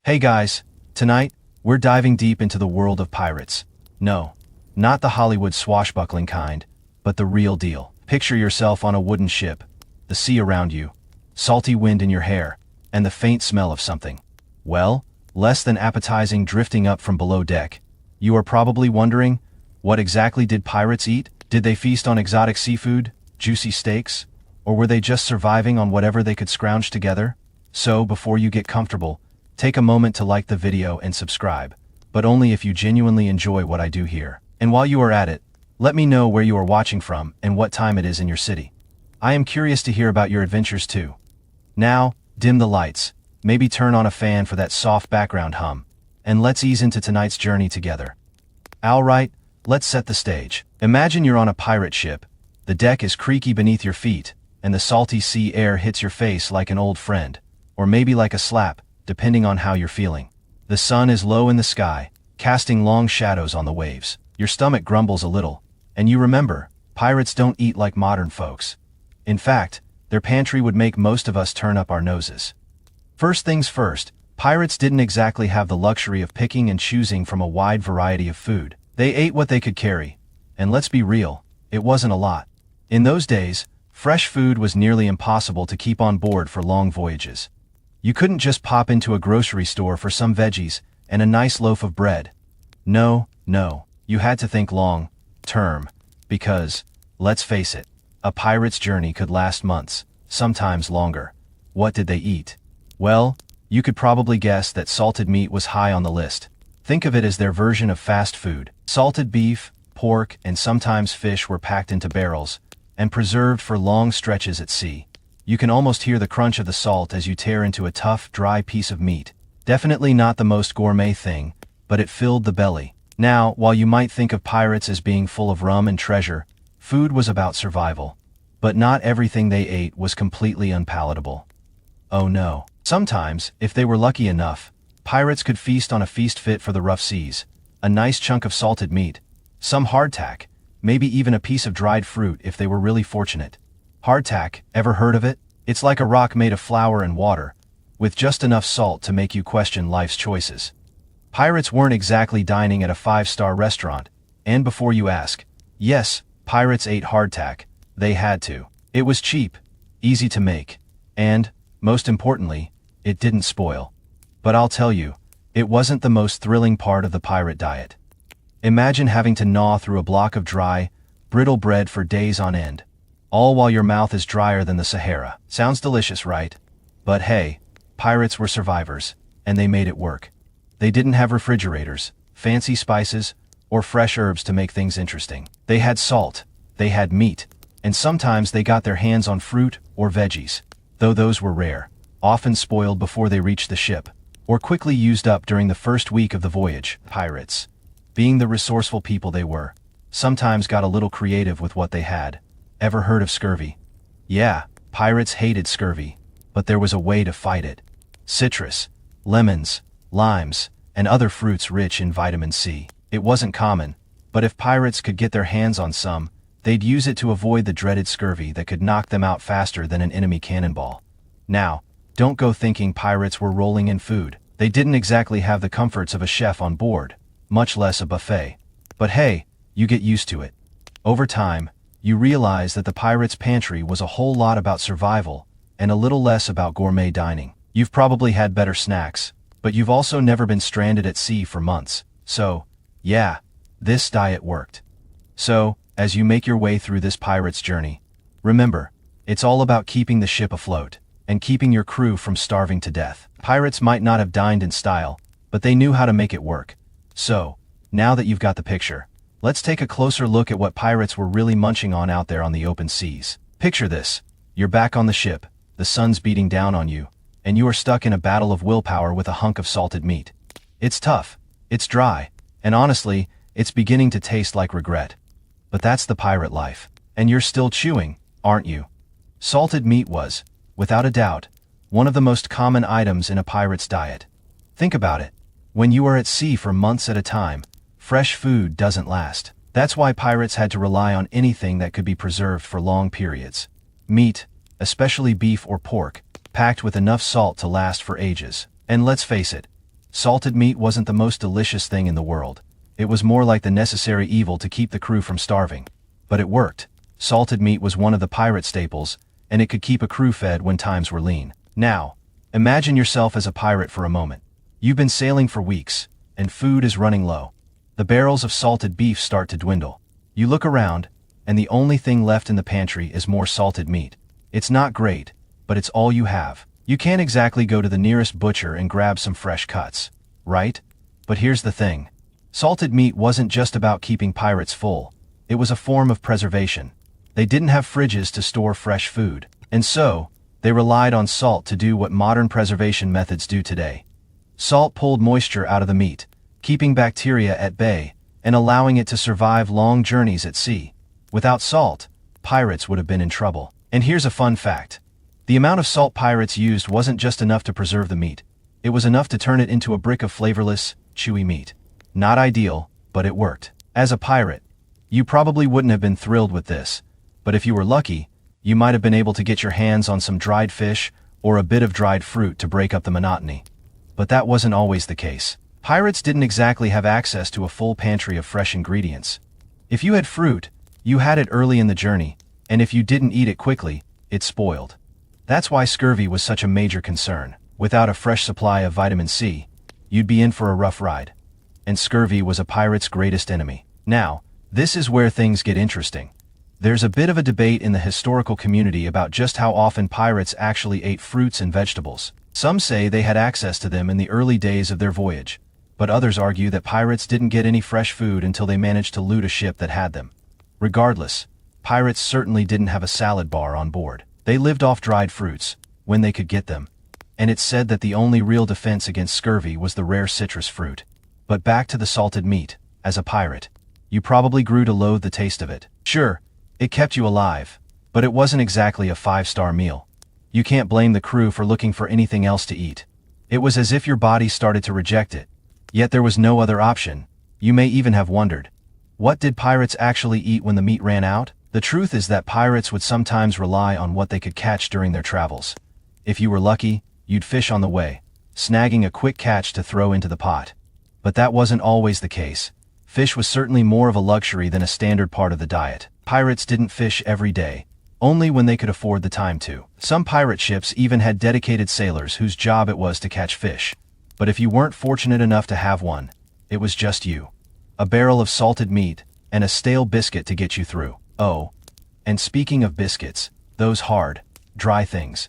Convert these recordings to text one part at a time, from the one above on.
Hey guys, tonight, we're diving deep into the world of pirates. No, not the Hollywood swashbuckling kind, but the real deal. Picture yourself on a wooden ship, the sea around you, salty wind in your hair, and the faint smell of something. Well, less than appetizing drifting up from below deck. You are probably wondering, what exactly did pirates eat? Did they feast on exotic seafood, juicy steaks, or were they just surviving on whatever they could scrounge together? So, before you get comfortable, take a moment to like the video and subscribe, but only if you genuinely enjoy what I do here. And while you are at it, let me know where you are watching from and what time it is in your city. I am curious to hear about your adventures too. Now, dim the lights, maybe turn on a fan for that soft background hum, and let's ease into tonight's journey together. Alright, let's set the stage. Imagine you're on a pirate ship, the deck is creaky beneath your feet, and the salty sea air hits your face like an old friend, or maybe like a slap, depending on how you're feeling. The sun is low in the sky, casting long shadows on the waves. Your stomach grumbles a little, and you remember, pirates don't eat like modern folks. In fact, their pantry would make most of us turn up our noses. First things first, pirates didn't exactly have the luxury of picking and choosing from a wide variety of food. They ate what they could carry, and let's be real, it wasn't a lot. In those days, fresh food was nearly impossible to keep on board for long voyages. You couldn't just pop into a grocery store for some veggies and a nice loaf of bread. No, you had to think long term, because, let's face it, a pirate's journey could last months, sometimes longer. What did they eat? Well, you could probably guess that salted meat was high on the list. Think of it as their version of fast food. Salted beef, pork, and sometimes fish were packed into barrels and preserved for long stretches at sea. You can almost hear the crunch of the salt as you tear into a tough, dry piece of meat. Definitely not the most gourmet thing, but it filled the belly. Now, while you might think of pirates as being full of rum and treasure, food was about survival. But not everything they ate was completely unpalatable. Oh no. Sometimes, if they were lucky enough, pirates could feast on a feast fit for the rough seas. A nice chunk of salted meat, some hardtack, maybe even a piece of dried fruit if they were really fortunate. Hardtack, ever heard of it? It's like a rock made of flour and water, with just enough salt to make you question life's choices. Pirates weren't exactly dining at a five-star restaurant, and before you ask, yes, pirates ate hardtack. They had to. It was cheap, easy to make, and, most importantly, it didn't spoil. But I'll tell you, it wasn't the most thrilling part of the pirate diet. Imagine having to gnaw through a block of dry, brittle bread for days on end, all while your mouth is drier than the Sahara. Sounds delicious, right? But hey, pirates were survivors, and they made it work. They didn't have refrigerators, fancy spices, or fresh herbs to make things interesting. They had salt, they had meat, and sometimes they got their hands on fruit or veggies, though those were rare, often spoiled before they reached the ship, or quickly used up during the first week of the voyage. Pirates, being the resourceful people they were, sometimes got a little creative with what they had. Ever heard of scurvy? Yeah, pirates hated scurvy, but there was a way to fight it. Citrus, lemons, limes, and other fruits rich in vitamin C. It wasn't common, but if pirates could get their hands on some, they'd use it to avoid the dreaded scurvy that could knock them out faster than an enemy cannonball. Now, don't go thinking pirates were rolling in food. They didn't exactly have the comforts of a chef on board, much less a buffet. But hey, you get used to it. Over time, you realize that the pirates' pantry was a whole lot about survival, and a little less about gourmet dining. You've probably had better snacks, but you've also never been stranded at sea for months. So, yeah, this diet worked. So, as you make your way through this pirate's journey, remember, it's all about keeping the ship afloat, and keeping your crew from starving to death. Pirates might not have dined in style, but they knew how to make it work. So, now that you've got the picture, let's take a closer look at what pirates were really munching on out there on the open seas. Picture this. You're back on the ship, the sun's beating down on you, and you are stuck in a battle of willpower with a hunk of salted meat. It's tough, it's dry, and honestly, it's beginning to taste like regret. But that's the pirate life. And you're still chewing, aren't you? Salted meat was, without a doubt, one of the most common items in a pirate's diet. Think about it. When you are at sea for months at a time, fresh food doesn't last. That's why pirates had to rely on anything that could be preserved for long periods. Meat, especially beef or pork, packed with enough salt to last for ages. And let's face it, salted meat wasn't the most delicious thing in the world. It was more like the necessary evil to keep the crew from starving. But it worked. Salted meat was one of the pirate staples, and it could keep a crew fed when times were lean. Now, imagine yourself as a pirate for a moment. You've been sailing for weeks, and food is running low. The barrels of salted beef start to dwindle. You look around, and the only thing left in the pantry is more salted meat. It's not great, but it's all you have. You can't exactly go to the nearest butcher and grab some fresh cuts, right? But here's the thing. Salted meat wasn't just about keeping pirates full. It was a form of preservation. They didn't have fridges to store fresh food, and so, they relied on salt to do what modern preservation methods do today. Salt pulled moisture out of the meat, keeping bacteria at bay, and allowing it to survive long journeys at sea. Without salt, pirates would have been in trouble. And here's a fun fact. The amount of salt pirates used wasn't just enough to preserve the meat. It was enough to turn it into a brick of flavorless, chewy meat. Not ideal, but it worked. As a pirate, you probably wouldn't have been thrilled with this, but if you were lucky, you might have been able to get your hands on some dried fish or a bit of dried fruit to break up the monotony. But that wasn't always the case. Pirates didn't exactly have access to a full pantry of fresh ingredients. If you had fruit, you had it early in the journey, and if you didn't eat it quickly, it spoiled. That's why scurvy was such a major concern. Without a fresh supply of vitamin C, you'd be in for a rough ride. And scurvy was a pirate's greatest enemy. Now, this is where things get interesting. There's a bit of a debate in the historical community about just how often pirates actually ate fruits and vegetables. Some say they had access to them in the early days of their voyage, but others argue that pirates didn't get any fresh food until they managed to loot a ship that had them. Regardless, pirates certainly didn't have a salad bar on board. They lived off dried fruits, when they could get them. And it's said that the only real defense against scurvy was the rare citrus fruit. But back to the salted meat. As a pirate, you probably grew to loathe the taste of it. Sure, it kept you alive, but it wasn't exactly a 5-star meal. You can't blame the crew for looking for anything else to eat. It was as if your body started to reject it. Yet there was no other option. You may even have wondered, what did pirates actually eat when the meat ran out? The truth is that pirates would sometimes rely on what they could catch during their travels. If you were lucky, you'd fish on the way, snagging a quick catch to throw into the pot. But that wasn't always the case. Fish was certainly more of a luxury than a standard part of the diet. Pirates didn't fish every day, only when they could afford the time to. Some pirate ships even had dedicated sailors whose job it was to catch fish. But if you weren't fortunate enough to have one, it was just you. A barrel of salted meat, and a stale biscuit to get you through. Oh, and speaking of biscuits, those hard, dry things.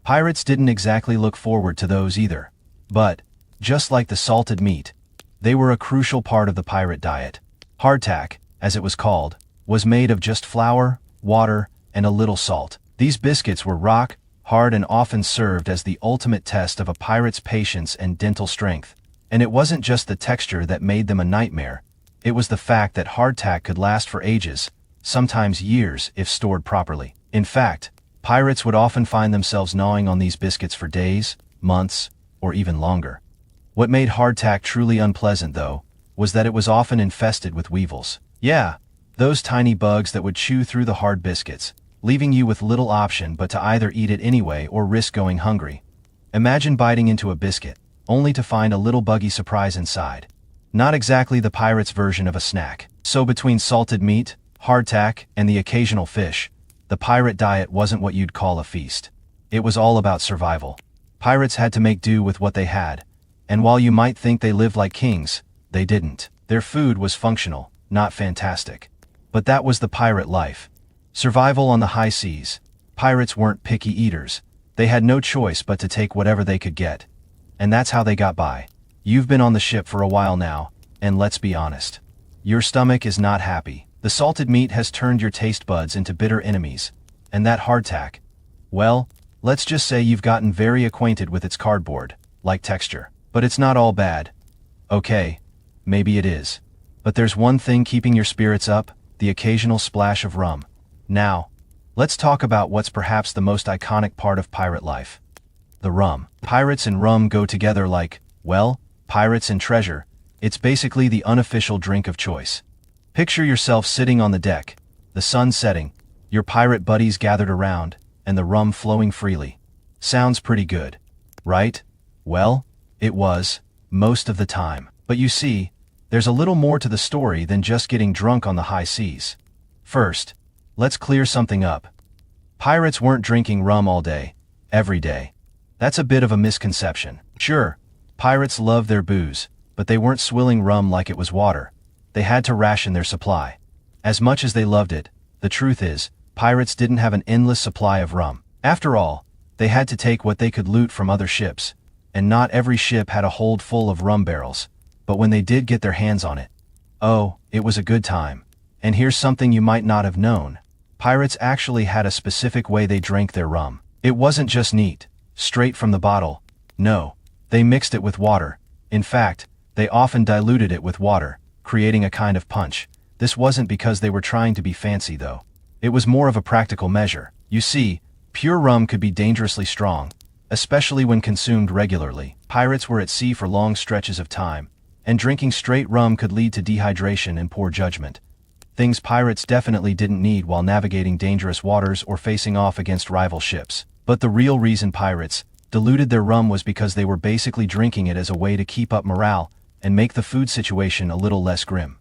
Pirates didn't exactly look forward to those either. But, just like the salted meat, they were a crucial part of the pirate diet. Hardtack, as it was called, was made of just flour, water, and a little salt. These biscuits were rock hard and often served as the ultimate test of a pirate's patience and dental strength. And it wasn't just the texture that made them a nightmare. It was the fact that hardtack could last for ages, sometimes years if stored properly. In fact, pirates would often find themselves gnawing on these biscuits for days, months, or even longer. What made hardtack truly unpleasant, though, was that it was often infested with weevils. Yeah, those tiny bugs that would chew through the hard biscuits, leaving you with little option but to either eat it anyway or risk going hungry. Imagine biting into a biscuit, only to find a little buggy surprise inside. Not exactly the pirate's version of a snack. So between salted meat, hardtack, and the occasional fish, the pirate diet wasn't what you'd call a feast. It was all about survival. Pirates had to make do with what they had. And while you might think they lived like kings, they didn't. Their food was functional, not fantastic. But that was the pirate life. Survival on the high seas. Pirates weren't picky eaters. They had no choice but to take whatever they could get. And that's how they got by. You've been on the ship for a while now, and let's be honest. Your stomach is not happy. The salted meat has turned your taste buds into bitter enemies. And that hardtack, well, let's just say you've gotten very acquainted with its cardboard-like texture. But it's not all bad. Okay, maybe it is. But there's one thing keeping your spirits up, the occasional splash of rum. Now, let's talk about what's perhaps the most iconic part of pirate life. The rum. Pirates and rum go together like, well, pirates and treasure. It's basically the unofficial drink of choice. Picture yourself sitting on the deck, the sun setting, your pirate buddies gathered around, and the rum flowing freely. Sounds pretty good, right? Well, it was, most of the time. But you see, there's a little more to the story than just getting drunk on the high seas. First, let's clear something up. Pirates weren't drinking rum all day, every day. That's a bit of a misconception. Sure, pirates loved their booze, but they weren't swilling rum like it was water. They had to ration their supply. As much as they loved it, the truth is, pirates didn't have an endless supply of rum. After all, they had to take what they could loot from other ships, and not every ship had a hold full of rum barrels. But when they did get their hands on it, oh, it was a good time. And here's something you might not have known. Pirates actually had a specific way they drank their rum. It wasn't just neat, straight from the bottle. No, they mixed it with water. In fact, they often diluted it with water, creating a kind of punch. This wasn't because they were trying to be fancy though. It was more of a practical measure. You see, pure rum could be dangerously strong, especially when consumed regularly. Pirates were at sea for long stretches of time, and drinking straight rum could lead to dehydration and poor judgment. Things pirates definitely didn't need while navigating dangerous waters or facing off against rival ships. But the real reason pirates diluted their rum was because they were basically drinking it as a way to keep up morale and make the food situation a little less grim.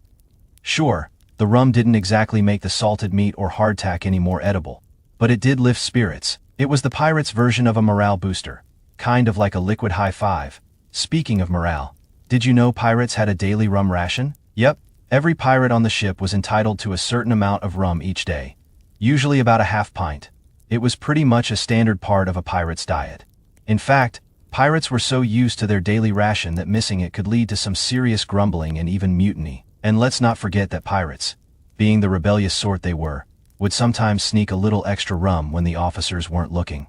Sure, the rum didn't exactly make the salted meat or hardtack any more edible, but it did lift spirits. It was the pirates' version of a morale booster, kind of like a liquid high five. Speaking of morale, did you know pirates had a daily rum ration? Yep, every pirate on the ship was entitled to a certain amount of rum each day, usually about a half pint. It was pretty much a standard part of a pirate's diet. In fact, pirates were so used to their daily ration that missing it could lead to some serious grumbling and even mutiny. And let's not forget that pirates, being the rebellious sort they were, would sometimes sneak a little extra rum when the officers weren't looking.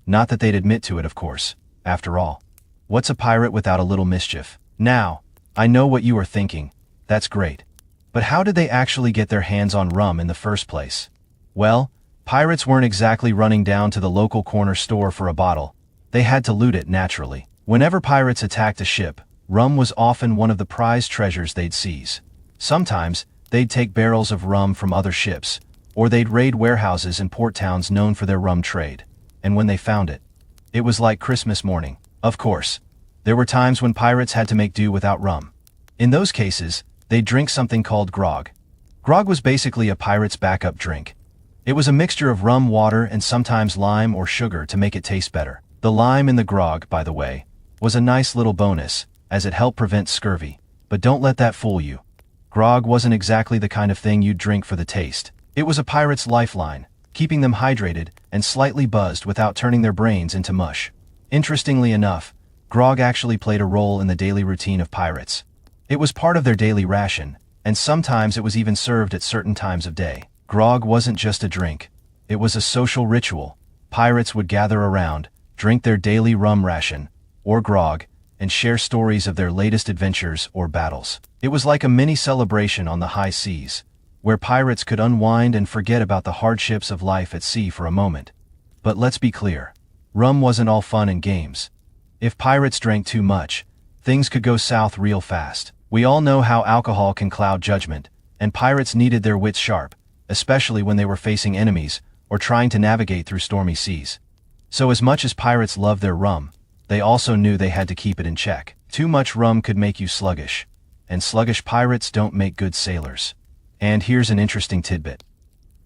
Not that they'd admit to it, of course. After all, what's a pirate without a little mischief? Now, I know what you are thinking. That's great. But how did they actually get their hands on rum in the first place? Well, pirates weren't exactly running down to the local corner store for a bottle. They had to loot it naturally. Whenever pirates attacked a ship, rum was often one of the prized treasures they'd seize. Sometimes, they'd take barrels of rum from other ships, or they'd raid warehouses in port towns known for their rum trade. And when they found it, it was like Christmas morning. Of course, there were times when pirates had to make do without rum. In those cases, they'd drink something called grog. Grog was basically a pirate's backup drink. It was a mixture of rum, water, and sometimes lime or sugar to make it taste better. The lime in the grog, by the way, was a nice little bonus, as it helped prevent scurvy. But don't let that fool you. Grog wasn't exactly the kind of thing you'd drink for the taste. It was a pirate's lifeline, keeping them hydrated and slightly buzzed without turning their brains into mush. Interestingly enough, grog actually played a role in the daily routine of pirates. It was part of their daily ration, and sometimes it was even served at certain times of day. Grog wasn't just a drink. It was a social ritual. Pirates would gather around, drink their daily rum ration, or grog, and share stories of their latest adventures or battles. It was like a mini celebration on the high seas, where pirates could unwind and forget about the hardships of life at sea for a moment. But let's be clear, rum wasn't all fun and games. If pirates drank too much, things could go south real fast. We all know how alcohol can cloud judgment, and pirates needed their wits sharp, especially when they were facing enemies or trying to navigate through stormy seas. So as much as pirates loved their rum, they also knew they had to keep it in check. Too much rum could make you sluggish, and sluggish pirates don't make good sailors. And here's an interesting tidbit.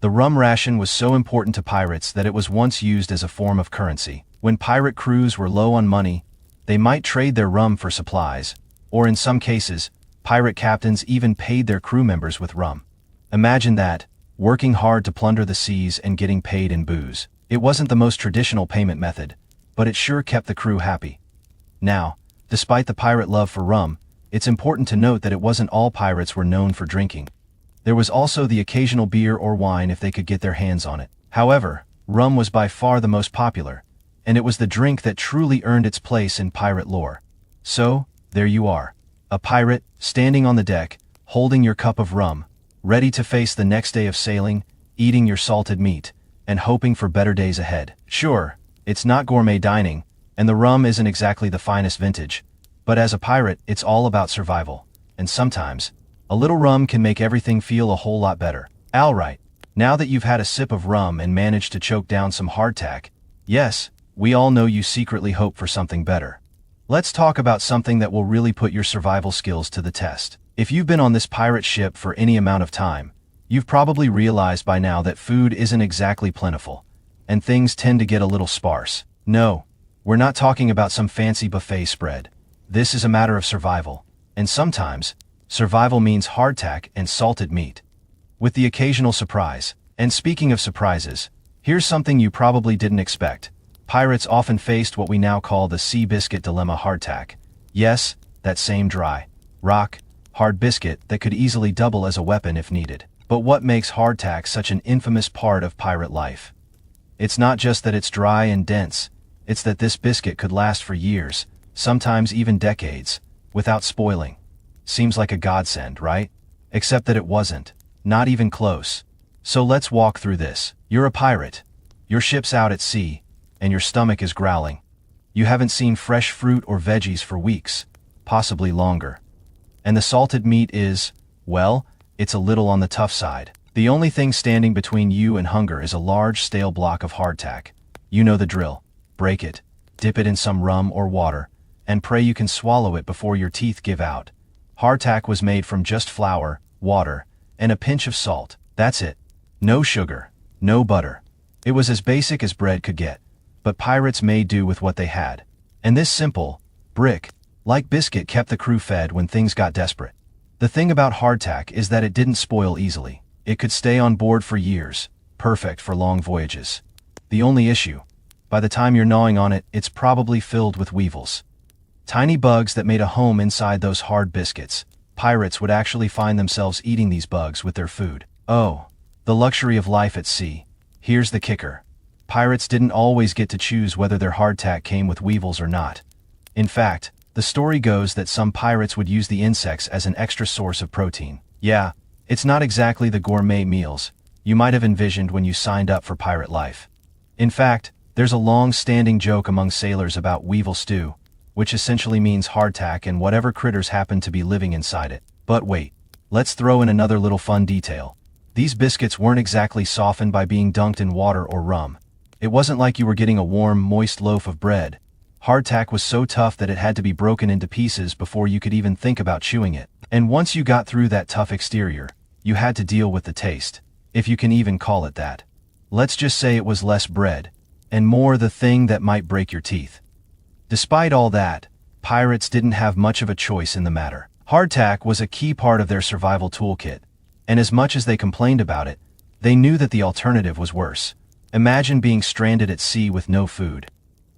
The rum ration was so important to pirates that it was once used as a form of currency. When pirate crews were low on money, they might trade their rum for supplies, or in some cases, pirate captains even paid their crew members with rum. Imagine that, working hard to plunder the seas and getting paid in booze. It wasn't the most traditional payment method, but it sure kept the crew happy. Now, despite the pirate love for rum, it's important to note that it wasn't all pirates were known for drinking. There was also the occasional beer or wine if they could get their hands on it. However, rum was by far the most popular, and it was the drink that truly earned its place in pirate lore. So, there you are. A pirate, standing on the deck, holding your cup of rum, ready to face the next day of sailing, eating your salted meat, and hoping for better days ahead. Sure, it's not gourmet dining, and the rum isn't exactly the finest vintage, but as a pirate, it's all about survival, and sometimes, a little rum can make everything feel a whole lot better. Alright, now that you've had a sip of rum and managed to choke down some hardtack, yes, we all know you secretly hope for something better. let's talk about something that will really put your survival skills to the test. If you've been on this pirate ship for any amount of time, you've probably realized by now that food isn't exactly plentiful, and things tend to get a little sparse. No, we're not talking about some fancy buffet spread. This is a matter of survival, and sometimes, survival means hardtack and salted meat, with the occasional surprise. And speaking of surprises, here's something you probably didn't expect. Pirates often faced what we now call the sea biscuit dilemma: hardtack. Yes, that same dry, rock, hard biscuit that could easily double as a weapon if needed. But what makes hardtack such an infamous part of pirate life? It's not just that it's dry and dense, it's that this biscuit could last for years, sometimes even decades, without spoiling. Seems like a godsend, right? Except that it wasn't. Not even close. So let's walk through this. You're a pirate. Your ship's out at sea, and your stomach is growling. You haven't seen fresh fruit or veggies for weeks, possibly longer. And the salted meat is, well, it's a little on the tough side. The only thing standing between you and hunger is a large stale block of hardtack. You know the drill. Break it, dip it in some rum or water, and pray you can swallow it before your teeth give out. Hardtack was made from just flour, water, and a pinch of salt. That's it. No sugar, no butter. It was as basic as bread could get, but pirates made do with what they had. And this simple, brick-like biscuit kept the crew fed when things got desperate. The thing about hardtack is that it didn't spoil easily. It could stay on board for years, perfect for long voyages. The only issue, by the time you're gnawing on it, it's probably filled with weevils. Tiny bugs that made a home inside those hard biscuits. Pirates would actually find themselves eating these bugs with their food. Oh, the luxury of life at sea. Here's the kicker. Pirates didn't always get to choose whether their hardtack came with weevils or not. In fact, the story goes that some pirates would use the insects as an extra source of protein. Yeah, it's not exactly the gourmet meals you might have envisioned when you signed up for pirate life. In fact, there's a long-standing joke among sailors about weevil stew, which essentially means hardtack and whatever critters happen to be living inside it. But wait, let's throw in another little fun detail. These biscuits weren't exactly softened by being dunked in water or rum. It wasn't like you were getting a warm, moist loaf of bread. Hardtack was so tough that it had to be broken into pieces before you could even think about chewing it. And once you got through that tough exterior, you had to deal with the taste, if you can even call it that. Let's just say it was less bread, and more the thing that might break your teeth. Despite all that, pirates didn't have much of a choice in the matter. Hardtack was a key part of their survival toolkit, and as much as they complained about it, they knew that the alternative was worse. Imagine being stranded at sea with no food.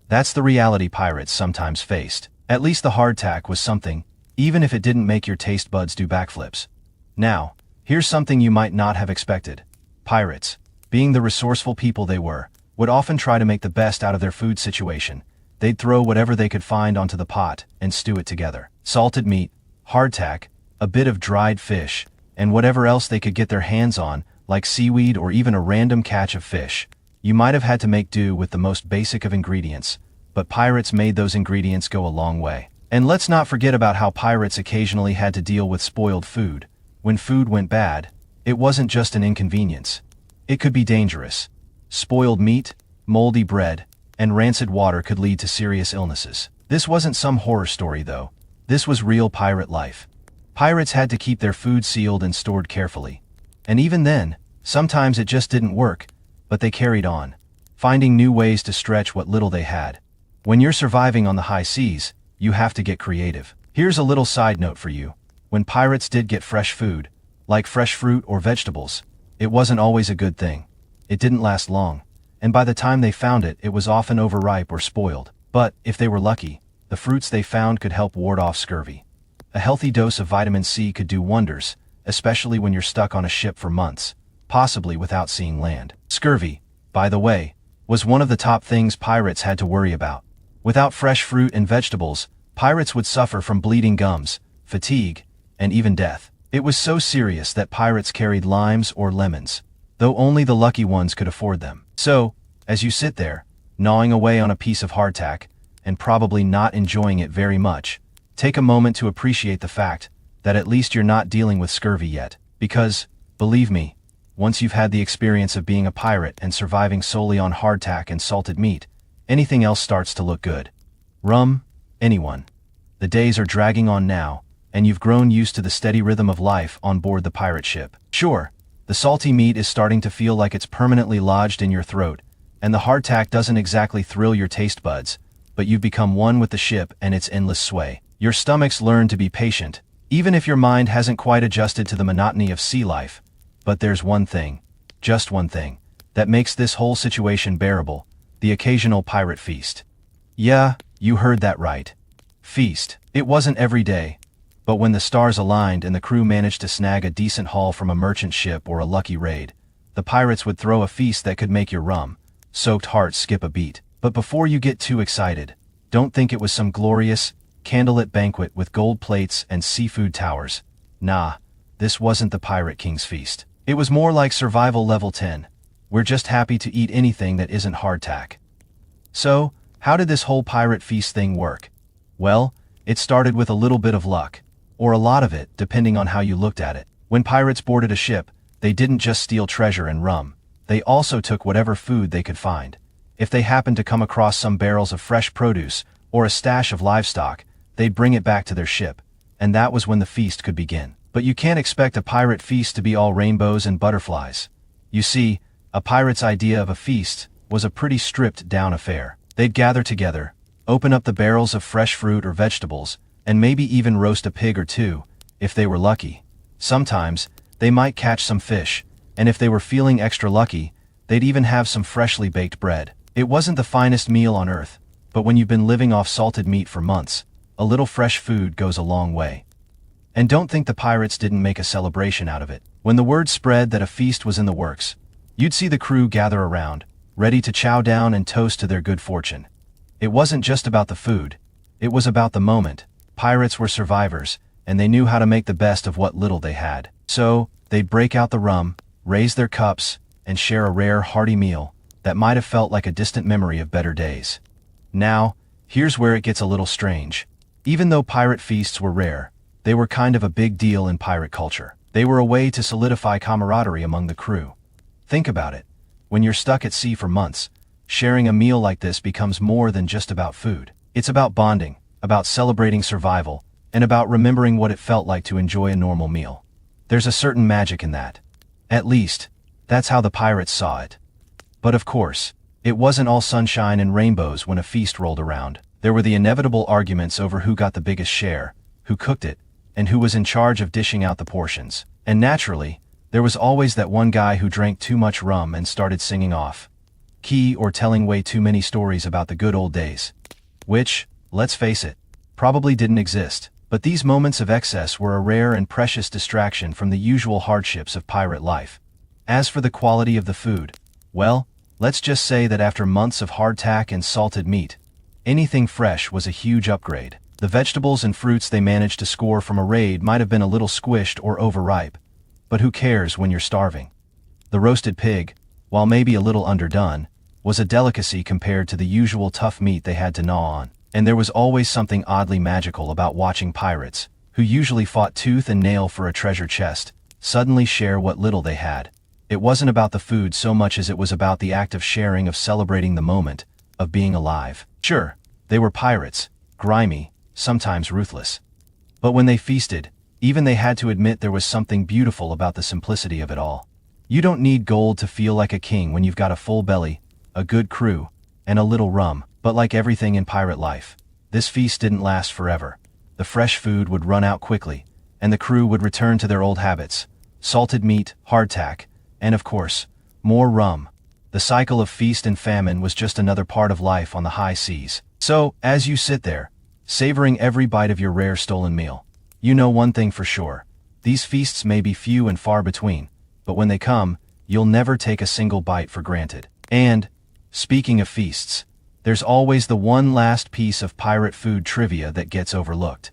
That's the reality pirates sometimes faced. At least the hardtack was something, even if it didn't make your taste buds do backflips. Now, here's something you might not have expected. Pirates, being the resourceful people they were, would often try to make the best out of their food situation. They'd throw whatever they could find onto the pot and stew it together. Salted meat, hardtack, a bit of dried fish, and whatever else they could get their hands on, like seaweed or even a random catch of fish. You might have had to make do with the most basic of ingredients, but pirates made those ingredients go a long way. And let's not forget about how pirates occasionally had to deal with spoiled food. When food went bad, it wasn't just an inconvenience. It could be dangerous. Spoiled meat, moldy bread, and rancid water could lead to serious illnesses. This wasn't some horror story though. This was real pirate life. Pirates had to keep their food sealed and stored carefully. And even then, sometimes it just didn't work, but they carried on, finding new ways to stretch what little they had. When you're surviving on the high seas, you have to get creative. Here's a little side note for you. When pirates did get fresh food, like fresh fruit or vegetables, it wasn't always a good thing. It didn't last long, and by the time they found it, it was often overripe or spoiled. But, if they were lucky, the fruits they found could help ward off scurvy. A healthy dose of vitamin C could do wonders, especially when you're stuck on a ship for months, possibly without seeing land. Scurvy, by the way, was one of the top things pirates had to worry about. Without fresh fruit and vegetables, pirates would suffer from bleeding gums, fatigue, and even death. It was so serious that pirates carried limes or lemons, though only the lucky ones could afford them. So, as you sit there, gnawing away on a piece of hardtack, and probably not enjoying it very much, take a moment to appreciate the fact that at least you're not dealing with scurvy yet. Because, believe me, once you've had the experience of being a pirate and surviving solely on hardtack and salted meat, anything else starts to look good. Rum, Anyone. The days are dragging on now, and you've grown used to the steady rhythm of life on board the pirate ship. Sure, the salty meat is starting to feel like it's permanently lodged in your throat, and the hardtack doesn't exactly thrill your taste buds, but you've become one with the ship and its endless sway. Your stomach's learned to be patient, even if your mind hasn't quite adjusted to the monotony of sea life. But there's one thing, just one thing, that makes this whole situation bearable: the occasional pirate feast. Yeah, you heard that right. Feast. It wasn't every day, but when the stars aligned and the crew managed to snag a decent haul from a merchant ship or a lucky raid, the pirates would throw a feast that could make your rum-soaked heart skip a beat. But before you get too excited, don't think it was some glorious, candlelit banquet with gold plates and seafood towers. Nah, this wasn't the Pirate King's feast. It was more like survival level 10. We're just happy to eat anything that isn't hardtack. So, how did this whole pirate feast thing work? Well, it started with a little bit of luck, or a lot of it, depending on how you looked at it. When pirates boarded a ship, they didn't just steal treasure and rum, they also took whatever food they could find. If they happened to come across some barrels of fresh produce, or a stash of livestock, they'd bring it back to their ship, and that was when the feast could begin. But you can't expect a pirate feast to be all rainbows and butterflies. You see, a pirate's idea of a feast was a pretty stripped-down affair. They'd gather together, open up the barrels of fresh fruit or vegetables, and maybe even roast a pig or two, if they were lucky. Sometimes, they might catch some fish, and if they were feeling extra lucky, they'd even have some freshly baked bread. It wasn't the finest meal on earth, but when you've been living off salted meat for months, a little fresh food goes a long way. And don't think the pirates didn't make a celebration out of it. When the word spread that a feast was in the works, you'd see the crew gather around, ready to chow down and toast to their good fortune. It wasn't just about the food, it was about the moment. Pirates were survivors, and they knew how to make the best of what little they had. So, they'd break out the rum, raise their cups, and share a rare, hearty meal that might have felt like a distant memory of better days. Now, here's where it gets a little strange. Even though pirate feasts were rare, they were kind of a big deal in pirate culture. They were a way to solidify camaraderie among the crew. Think about it. When you're stuck at sea for months, sharing a meal like this becomes more than just about food. It's about bonding, about celebrating survival, and about remembering what it felt like to enjoy a normal meal. There's a certain magic in that. At least, that's how the pirates saw it. But of course, it wasn't all sunshine and rainbows when a feast rolled around. There were the inevitable arguments over who got the biggest share, who cooked it, and who was in charge of dishing out the portions. And naturally, there was always that one guy who drank too much rum and started singing off key or telling way too many stories about the good old days. Which, let's face it, probably didn't exist. But these moments of excess were a rare and precious distraction from the usual hardships of pirate life. As for the quality of the food, well, let's just say that after months of hardtack and salted meat, anything fresh was a huge upgrade. The vegetables and fruits they managed to score from a raid might have been a little squished or overripe, but who cares when you're starving? The roasted pig, while maybe a little underdone, was a delicacy compared to the usual tough meat they had to gnaw on. And there was always something oddly magical about watching pirates, who usually fought tooth and nail for a treasure chest, suddenly share what little they had. It wasn't about the food so much as it was about the act of sharing, of celebrating the moment, of being alive. Sure, they were pirates, grimy, sometimes ruthless. But when they feasted, even they had to admit there was something beautiful about the simplicity of it all. You don't need gold to feel like a king when you've got a full belly, a good crew, and a little rum. But like everything in pirate life, this feast didn't last forever. The fresh food would run out quickly, and the crew would return to their old habits: salted meat, hardtack, and of course, more rum. The cycle of feast and famine was just another part of life on the high seas. So, as you sit there, savoring every bite of your rare stolen meal, you know one thing for sure: these feasts may be few and far between, but when they come, you'll never take a single bite for granted. And, speaking of feasts, there's always the one last piece of pirate food trivia that gets overlooked.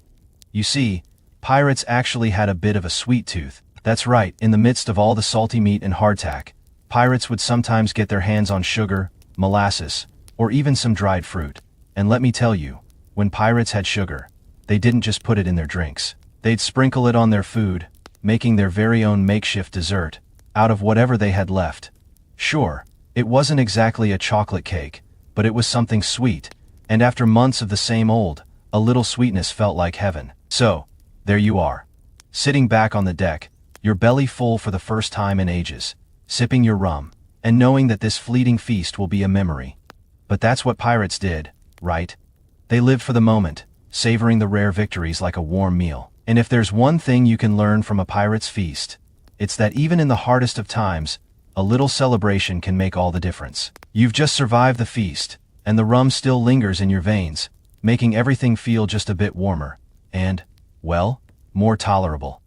You see, pirates actually had a bit of a sweet tooth. That's right, in the midst of all the salty meat and hardtack, pirates would sometimes get their hands on sugar, molasses, or even some dried fruit. And let me tell you, when pirates had sugar, they didn't just put it in their drinks. They'd sprinkle it on their food, making their very own makeshift dessert out of whatever they had left. Sure, it wasn't exactly a chocolate cake, but it was something sweet, and after months of the same old, A little sweetness felt like heaven. So, there you are. Sitting back on the deck, your belly full for the first time in ages, sipping your rum, and knowing that this fleeting feast will be a memory. But that's what pirates did, right? They lived for the moment, savoring the rare victories like a warm meal. And if there's one thing you can learn from a pirate's feast, it's that even in the hardest of times, a little celebration can make all the difference. You've just survived the feast, and the rum still lingers in your veins, making everything feel just a bit warmer, and, well, more tolerable.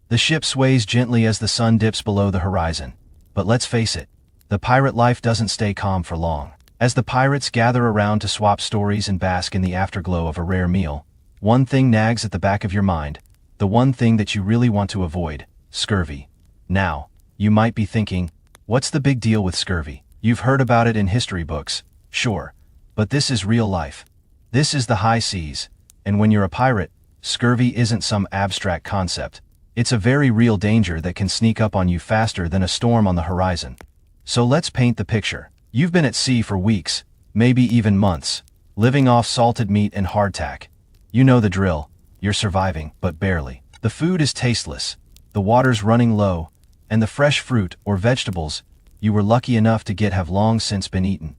The ship sways gently as the sun dips below the horizon. But let's face it, the pirate life doesn't stay calm for long. As the pirates gather around to swap stories and bask in the afterglow of a rare meal, one thing nags at the back of your mind, the one thing that you really want to avoid: scurvy. Now, you might be thinking, what's the big deal with scurvy? You've heard about it in history books, sure, but this is real life. This is the high seas, and when you're a pirate, scurvy isn't some abstract concept. It's a very real danger that can sneak up on you faster than a storm on the horizon. So let's paint the picture. You've been at sea for weeks, maybe even months, living off salted meat and hardtack. You know the drill. You're surviving, but barely. The food is tasteless, the water's running low, and the fresh fruit or vegetables you were lucky enough to get have long since been eaten.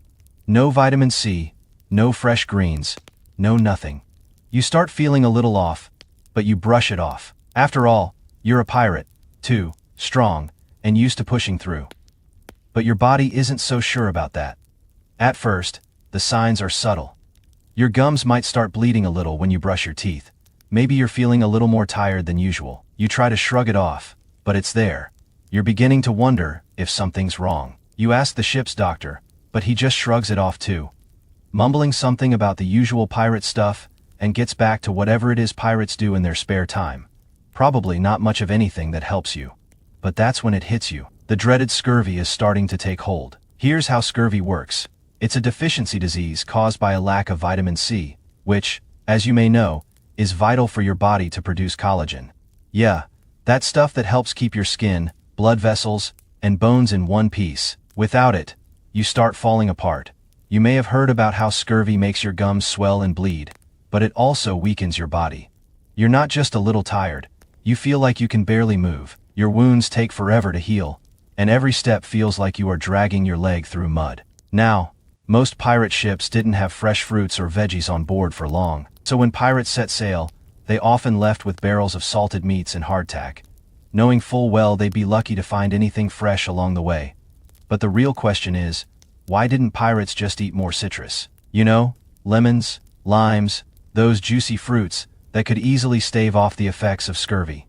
No vitamin C, no fresh greens, no nothing. You start feeling a little off, but you brush it off. After all, you're a pirate, too, strong, and used to pushing through. But your body isn't so sure about that. At first, the signs are subtle. Your gums might start bleeding a little when you brush your teeth. Maybe you're feeling a little more tired than usual. You try to shrug it off, but it's there. You're beginning to wonder if something's wrong. You ask the ship's doctor, but he just shrugs it off too, mumbling something about the usual pirate stuff, and gets back to whatever it is pirates do in their spare time. Probably not much of anything that helps you. But that's when it hits you. The dreaded scurvy is starting to take hold. Here's how scurvy works. It's a deficiency disease caused by a lack of vitamin C, which, as you may know, is vital for your body to produce collagen. Yeah, that stuff that helps keep your skin, blood vessels, and bones in one piece. Without it, you start falling apart. You may have heard about how scurvy makes your gums swell and bleed, but it also weakens your body. You're not just a little tired. You feel like you can barely move. Your wounds take forever to heal, and every step feels like you are dragging your leg through mud. Now, most pirate ships didn't have fresh fruits or veggies on board for long, so when pirates set sail, they often left with barrels of salted meats and hardtack, knowing full well they'd be lucky to find anything fresh along the way. But the real question is, why didn't pirates just eat more citrus? You know, lemons, limes, those juicy fruits that could easily stave off the effects of scurvy.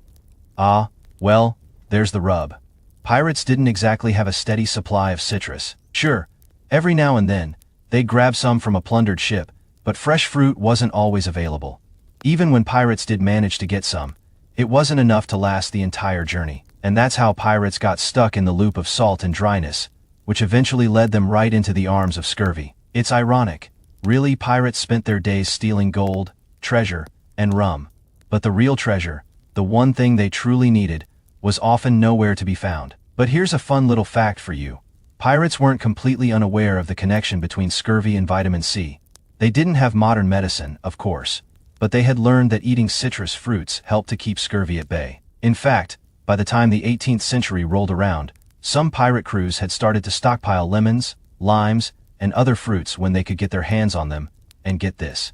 Ah, well, there's the rub. Pirates didn't exactly have a steady supply of citrus. Sure, every now and then, they'd grab some from a plundered ship, but fresh fruit wasn't always available. Even when pirates did manage to get some, it wasn't enough to last the entire journey. And that's how pirates got stuck in the loop of salt and dryness, which eventually led them right into the arms of scurvy. It's ironic. Really, pirates spent their days stealing gold, treasure, and rum. But the real treasure, the one thing they truly needed, was often nowhere to be found. But here's a fun little fact for you. Pirates weren't completely unaware of the connection between scurvy and vitamin C. They didn't have modern medicine, of course, but they had learned that eating citrus fruits helped to keep scurvy at bay. In fact, by the time the 18th century rolled around, some pirate crews had started to stockpile lemons, limes, and other fruits when they could get their hands on them, and get this.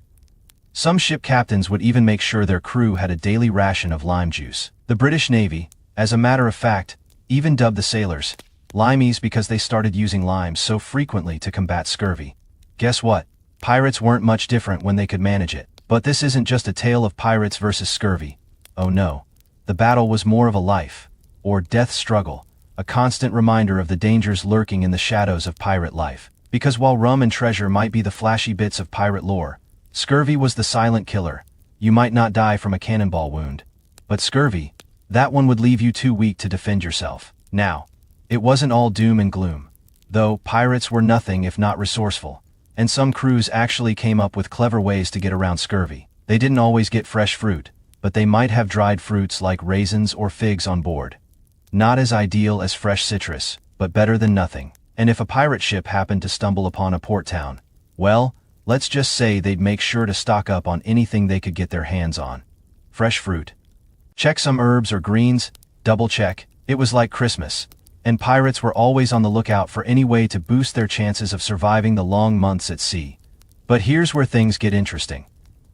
Some ship captains would even make sure their crew had a daily ration of lime juice. The British Navy, as a matter of fact, even dubbed the sailors limeys because they started using limes so frequently to combat scurvy. Guess what? Pirates weren't much different when they could manage it. But this isn't just a tale of pirates versus scurvy. Oh no. The battle was more of a life or death struggle, a constant reminder of the dangers lurking in the shadows of pirate life. Because while rum and treasure might be the flashy bits of pirate lore, scurvy was the silent killer. You might not die from a cannonball wound, but scurvy, that one would leave you too weak to defend yourself. Now, it wasn't all doom and gloom. Though pirates were nothing if not resourceful, and some crews actually came up with clever ways to get around scurvy. They didn't always get fresh fruit, but they might have dried fruits like raisins or figs on board. Not as ideal as fresh citrus, but better than nothing. And if a pirate ship happened to stumble upon a port town, well, Let's just say they'd make sure to stock up on anything they could get their hands on. Fresh fruit. Check some herbs or greens, double check. It was like Christmas, and pirates were always on the lookout for any way to boost their chances of surviving the long months at sea. But here's where things get interesting.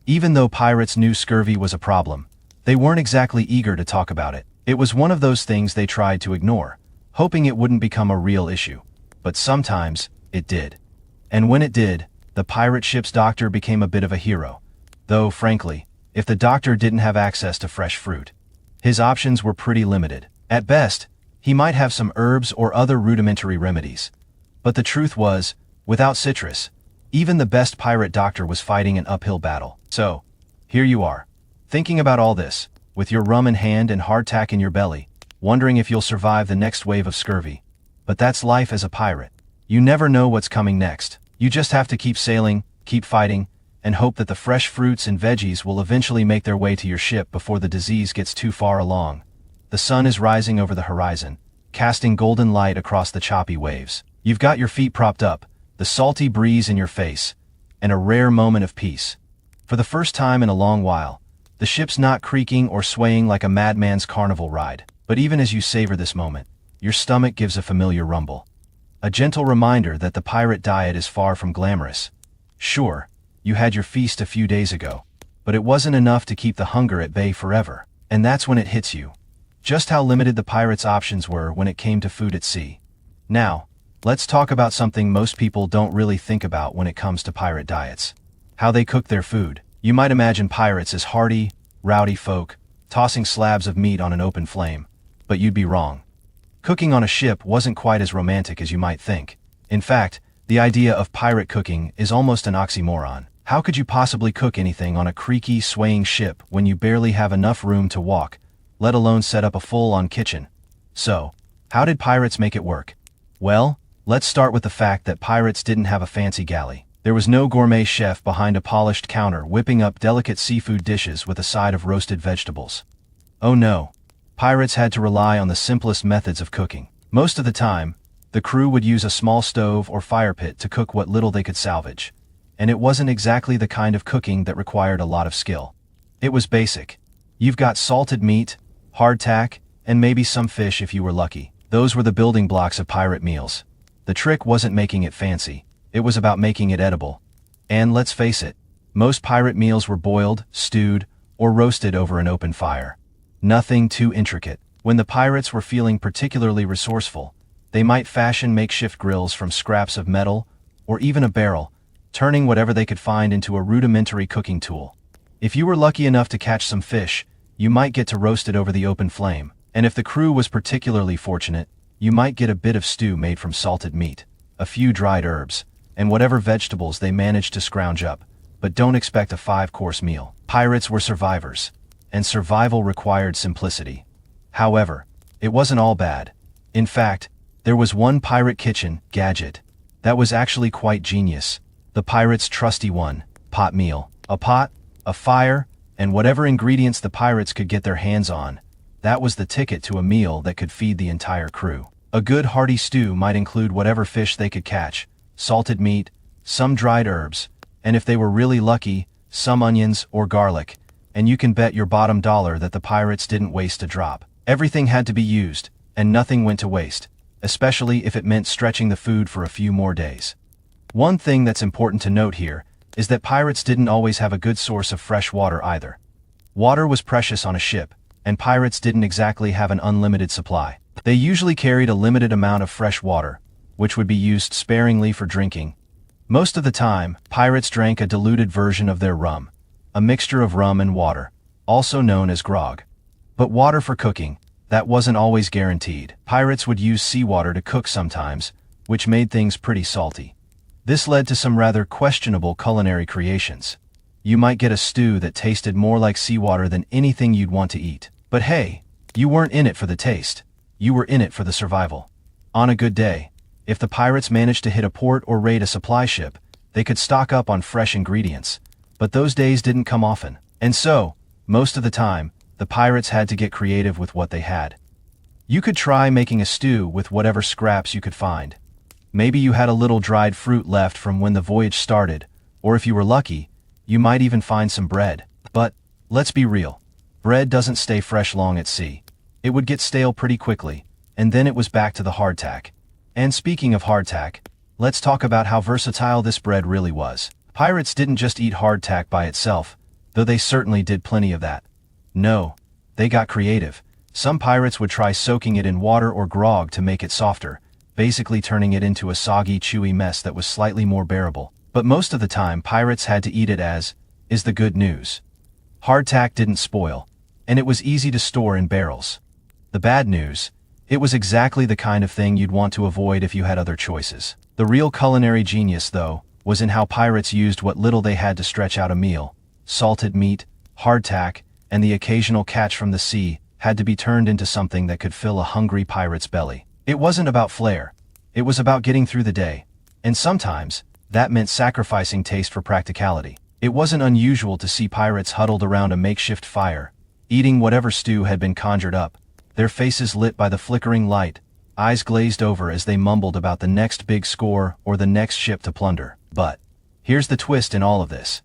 Even though pirates knew scurvy was a problem, they weren't exactly eager to talk about it. It was one of those things they tried to ignore, hoping it wouldn't become a real issue. But sometimes, it did. And when it did, the pirate ship's doctor became a bit of a hero. Though, frankly, if the doctor didn't have access to fresh fruit, his options were pretty limited. At best, he might have some herbs or other rudimentary remedies. But the truth was, without citrus, even the best pirate doctor was fighting an uphill battle. So, here you are, thinking about all this, with your rum in hand and hardtack in your belly, wondering if you'll survive the next wave of scurvy. But that's life as a pirate. You never know what's coming next. You just have to keep sailing, keep fighting, and hope that the fresh fruits and veggies will eventually make their way to your ship before the disease gets too far along. The sun is rising over the horizon, casting golden light across the choppy waves. You've got your feet propped up, the salty breeze in your face, and a rare moment of peace. For the first time in a long while, the ship's not creaking or swaying like a madman's carnival ride. But even as you savor this moment, your stomach gives a familiar rumble. A gentle reminder that the pirate diet is far from glamorous. Sure, you had your feast a few days ago, but it wasn't enough to keep the hunger at bay forever. And that's when it hits you. Just how limited the pirates' options were when it came to food at sea. Now, let's talk about something most people don't really think about when it comes to pirate diets. How they cook their food. You might imagine pirates as hardy, rowdy folk, tossing slabs of meat on an open flame. But you'd be wrong. Cooking on a ship wasn't quite as romantic as you might think. In fact, the idea of pirate cooking is almost an oxymoron. How could you possibly cook anything on a creaky, swaying ship when you barely have enough room to walk, let alone set up a full-on kitchen? So, how did pirates make it work? Well, let's start with the fact that pirates didn't have a fancy galley. There was no gourmet chef behind a polished counter whipping up delicate seafood dishes with a side of roasted vegetables. Oh no. Pirates had to rely on the simplest methods of cooking. Most of the time, the crew would use a small stove or fire pit to cook what little they could salvage. And it wasn't exactly the kind of cooking that required a lot of skill. It was basic. You've got salted meat, hardtack, and maybe some fish if you were lucky. Those were the building blocks of pirate meals. The trick wasn't making it fancy, it was about making it edible. And let's face it, most pirate meals were boiled, stewed, or roasted over an open fire. Nothing too intricate. When the pirates were feeling particularly resourceful, they might fashion makeshift grills from scraps of metal, or even a barrel, turning whatever they could find into a rudimentary cooking tool. If you were lucky enough to catch some fish, you might get to roast it over the open flame. And if the crew was particularly fortunate, you might get a bit of stew made from salted meat, a few dried herbs, and whatever vegetables they managed to scrounge up. But don't expect a 5-course meal. Pirates were survivors, and survival required simplicity. However, it wasn't all bad. In fact, there was one pirate kitchen gadget that was actually quite genius. The pirates' trusty one, pot meal. A pot, a fire, and whatever ingredients the pirates could get their hands on. That was the ticket to a meal that could feed the entire crew. A good hearty stew might include whatever fish they could catch, salted meat, some dried herbs, and if they were really lucky, some onions or garlic, and you can bet your bottom dollar that the pirates didn't waste a drop. Everything had to be used, and nothing went to waste, especially if it meant stretching the food for a few more days. One thing that's important to note here is that pirates didn't always have a good source of fresh water either. Water was precious on a ship, and pirates didn't exactly have an unlimited supply. They usually carried a limited amount of fresh water, which would be used sparingly for drinking. Most of the time, pirates drank a diluted version of their rum, a mixture of rum and water, also known as grog. But water for cooking, that wasn't always guaranteed. Pirates would use seawater to cook sometimes, which made things pretty salty. This led to some rather questionable culinary creations. You might get a stew that tasted more like seawater than anything you'd want to eat. But hey, you weren't in it for the taste. You were in it for the survival. On a good day, if the pirates managed to hit a port or raid a supply ship, they could stock up on fresh ingredients. But those days didn't come often. And so, most of the time, the pirates had to get creative with what they had. You could try making a stew with whatever scraps you could find. Maybe you had a little dried fruit left from when the voyage started, Or if you were lucky, you might even find some bread. But, let's be real. Bread doesn't stay fresh long at sea. It would get stale pretty quickly, and then it was back to the hardtack. And speaking of hardtack, let's talk about how versatile this bread really was. Pirates didn't just eat hardtack by itself, though they certainly did plenty of that. No, they got creative. Some pirates would try soaking it in water or grog to make it softer, basically turning it into a soggy, chewy mess that was slightly more bearable. But most of the time, pirates had to eat it as, is the good news. Hardtack didn't spoil, and it was easy to store in barrels. The bad news, it was exactly the kind of thing you'd want to avoid if you had other choices. The real culinary genius, though, was in how pirates used what little they had to stretch out a meal. Salted meat, hardtack, and the occasional catch from the sea had to be turned into something that could fill a hungry pirate's belly. It wasn't about flair. It was about getting through the day. And sometimes, that meant sacrificing taste for practicality. It wasn't unusual to see pirates huddled around a makeshift fire, eating whatever stew had been conjured up, their faces lit by the flickering light, eyes glazed over as they mumbled about the next big score or the next ship to plunder. But here's the twist in all of this.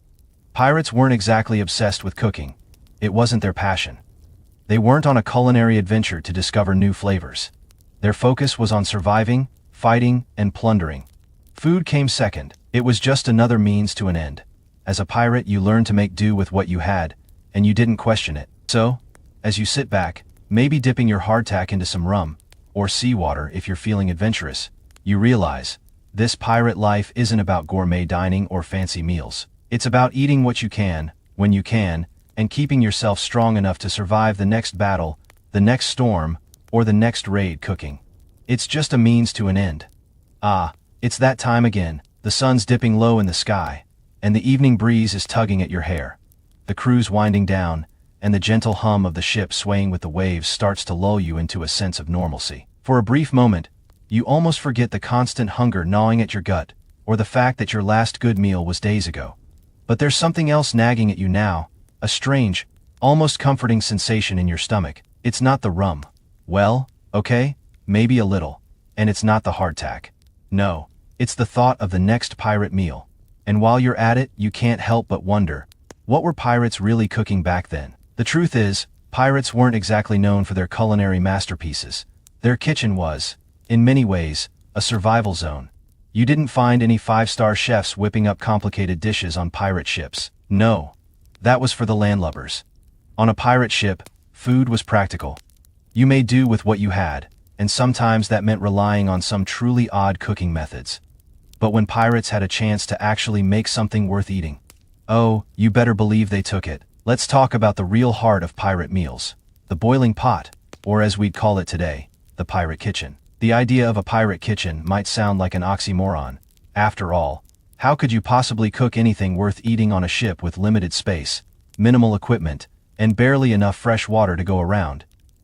Pirates weren't exactly obsessed with cooking. It wasn't their passion. They weren't on a culinary adventure to discover new flavors. Their focus was on surviving, fighting, and plundering. Food came second. It was just another means to an end. As a pirate, you learned to make do with what you had, and you didn't question it. So, as you sit back, maybe dipping your hardtack into some rum, or seawater if you're feeling adventurous, you realize, this pirate life isn't about gourmet dining or fancy meals. It's about eating what you can, when you can, and keeping yourself strong enough to survive the next battle, the next storm, or the next raid cooking. It's just a means to an end. Ah, it's that time again. The sun's dipping low in the sky, and the evening breeze is tugging at your hair. The crew's winding down, and the gentle hum of the ship swaying with the waves starts to lull you into a sense of normalcy. For a brief moment, you almost forget the constant hunger gnawing at your gut, or the fact that your last good meal was days ago. But there's something else nagging at you now, a strange, almost comforting sensation in your stomach. It's not the rum. Well, okay, maybe a little. And it's not the hardtack. No, it's the thought of the next pirate meal. And while you're at it, you can't help but wonder, what were pirates really cooking back then? The truth is, pirates weren't exactly known for their culinary masterpieces. Their kitchen was, in many ways, a survival zone. You didn't find any five-star chefs whipping up complicated dishes on pirate ships. No, that was for the landlubbers. On a pirate ship, food was practical. You made do with what you had, and sometimes that meant relying on some truly odd cooking methods. But when pirates had a chance to actually make something worth eating, oh, you better believe they took it. Let's talk about the real heart of pirate meals. The boiling pot, or as we'd call it today, the pirate kitchen. The idea of a pirate kitchen might sound like an oxymoron. After all, how could you possibly cook anything worth eating on a ship with limited space, minimal equipment, and barely enough fresh water to go around?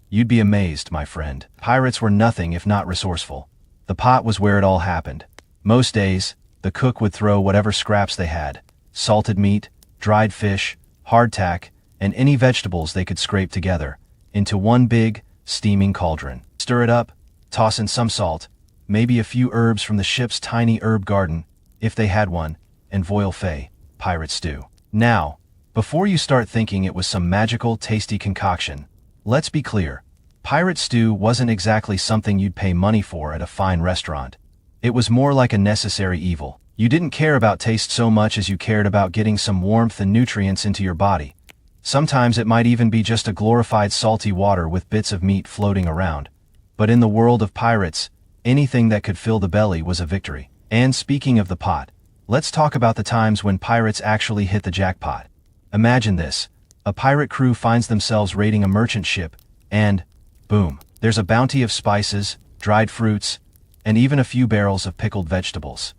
You'd be amazed, my friend. Pirates were nothing if not resourceful. The pot was where it all happened. Most days, the cook would throw whatever scraps they had, salted meat, dried fish, hardtack, and any vegetables they could scrape together, into one big, steaming cauldron. Stir it up, toss in some salt, maybe a few herbs from the ship's tiny herb garden, if they had one, and voile-fait, pirate stew. Now, before you start thinking it was some magical, tasty concoction, let's be clear. Pirate stew wasn't exactly something you'd pay money for at a fine restaurant. It was more like a necessary evil. You didn't care about taste so much as you cared about getting some warmth and nutrients into your body. Sometimes it might even be just a glorified salty water with bits of meat floating around. But in the world of pirates, anything that could fill the belly was a victory. And speaking of the pot, let's talk about the times when pirates actually hit the jackpot. Imagine this. A pirate crew finds themselves raiding a merchant ship, and, boom, there's a bounty of spices, dried fruits, and even a few barrels of pickled vegetables.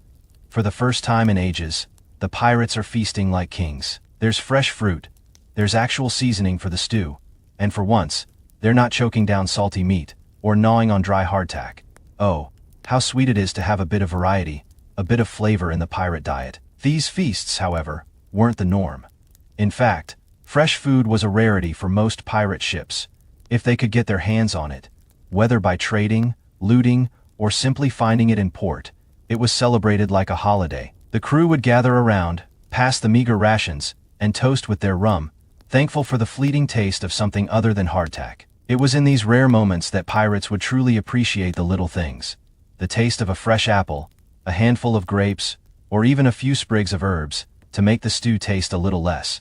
For the first time in ages, the pirates are feasting like kings. There's fresh fruit, there's actual seasoning for the stew, and for once, they're not choking down salty meat, or gnawing on dry hardtack. Oh, how sweet it is to have a bit of variety, a bit of flavor in the pirate diet. These feasts, however, weren't the norm. In fact, fresh food was a rarity for most pirate ships, if they could get their hands on it. Whether by trading, looting, or simply finding it in port, it was celebrated like a holiday. The crew would gather around, past the meager rations, and toast with their rum, thankful for the fleeting taste of something other than hardtack. It was in these rare moments that pirates would truly appreciate the little things. The taste of a fresh apple, a handful of grapes, or even a few sprigs of herbs, to make the stew taste a little less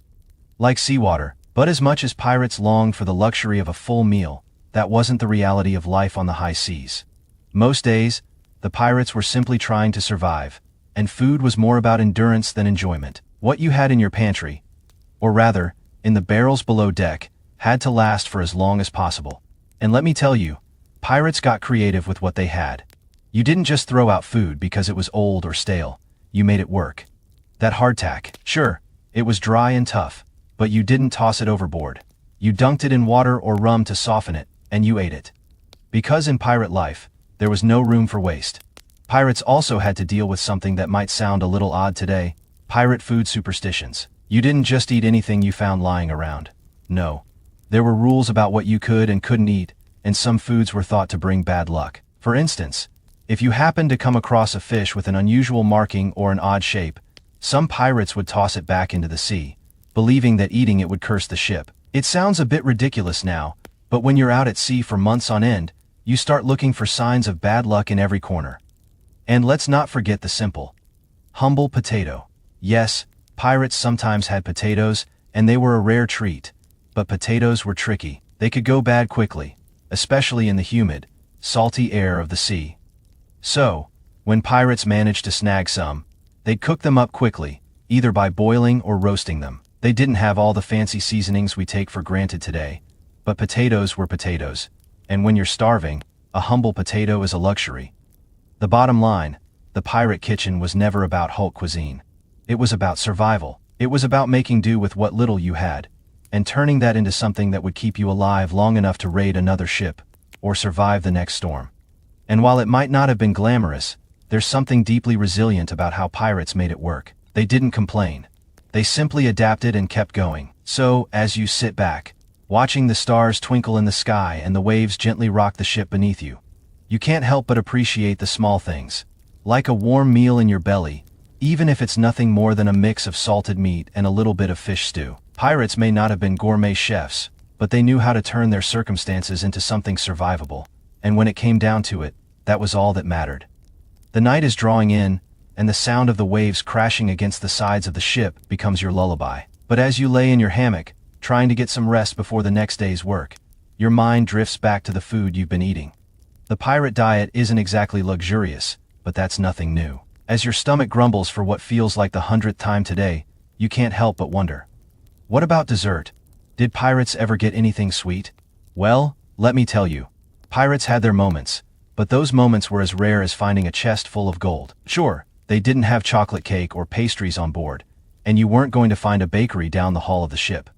like seawater. But as much as pirates longed for the luxury of a full meal, that wasn't the reality of life on the high seas. Most days, the pirates were simply trying to survive, and food was more about endurance than enjoyment. What you had in your pantry, or rather, in the barrels below deck, had to last for as long as possible. And let me tell you, pirates got creative with what they had. You didn't just throw out food because it was old or stale, you made it work. That hardtack, sure, it was dry and tough, but you didn't toss it overboard. You dunked it in water or rum to soften it, and you ate it. Because in pirate life, there was no room for waste. Pirates also had to deal with something that might sound a little odd today: pirate food superstitions. You didn't just eat anything you found lying around. No. There were rules about what you could and couldn't eat, and some foods were thought to bring bad luck. For instance, if you happened to come across a fish with an unusual marking or an odd shape, some pirates would toss it back into the sea, believing that eating it would curse the ship. It sounds a bit ridiculous now, but when you're out at sea for months on end, you start looking for signs of bad luck in every corner. And let's not forget the simple, humble potato. Yes, pirates sometimes had potatoes, and they were a rare treat. But potatoes were tricky. They could go bad quickly, especially in the humid, salty air of the sea. So, when pirates managed to snag some, they'd cook them up quickly, either by boiling or roasting them. They didn't have all the fancy seasonings we take for granted today, but potatoes were potatoes, and when you're starving, a humble potato is a luxury. The bottom line, the pirate kitchen was never about haute cuisine. It was about survival. It was about making do with what little you had, and turning that into something that would keep you alive long enough to raid another ship, or survive the next storm. And while it might not have been glamorous, there's something deeply resilient about how pirates made it work. They didn't complain. They simply adapted and kept going. So, as you sit back, watching the stars twinkle in the sky and the waves gently rock the ship beneath you, you can't help but appreciate the small things. Like a warm meal in your belly, even if it's nothing more than a mix of salted meat and a little bit of fish stew. Pirates may not have been gourmet chefs, but they knew how to turn their circumstances into something survivable, and when it came down to it, that was all that mattered. The night is drawing in, and the sound of the waves crashing against the sides of the ship becomes your lullaby. But as you lay in your hammock, trying to get some rest before the next day's work, your mind drifts back to the food you've been eating. The pirate diet isn't exactly luxurious, but that's nothing new. As your stomach grumbles for what feels like the 100th time today, you can't help but wonder. What about dessert? Did pirates ever get anything sweet? Well, let me tell you. Pirates had their moments, but those moments were as rare as finding a chest full of gold. Sure, they didn't have chocolate cake or pastries on board, and you weren't going to find a bakery down the hall of the ship.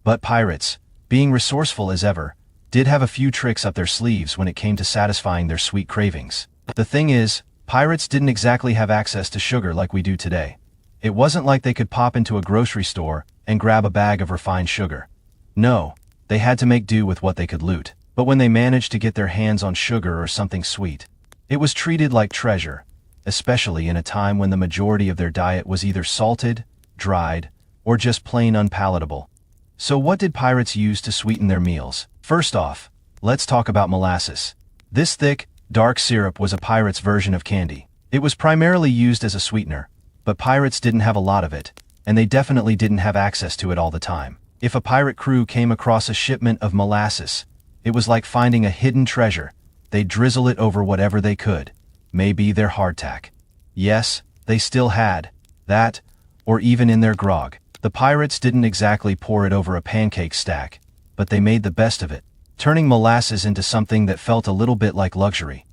But pirates, being resourceful as ever, did have a few tricks up their sleeves when it came to satisfying their sweet cravings. The thing is, pirates didn't exactly have access to sugar like we do today. It wasn't like they could pop into a grocery store and grab a bag of refined sugar. No, they had to make do with what they could loot. But when they managed to get their hands on sugar or something sweet, it was treated like treasure, especially in a time when the majority of their diet was either salted, dried, or just plain unpalatable. So what did pirates use to sweeten their meals? First off, let's talk about molasses. This thick, dark syrup was a pirate's version of candy. It was primarily used as a sweetener, but pirates didn't have a lot of it, and they definitely didn't have access to it all the time. If a pirate crew came across a shipment of molasses, it was like finding a hidden treasure. They'd drizzle it over whatever they could, maybe their hardtack. Yes, they still had that, or even in their grog. The pirates didn't exactly pour it over a pancake stack, but they made the best of it, turning molasses into something that felt a little bit like luxury.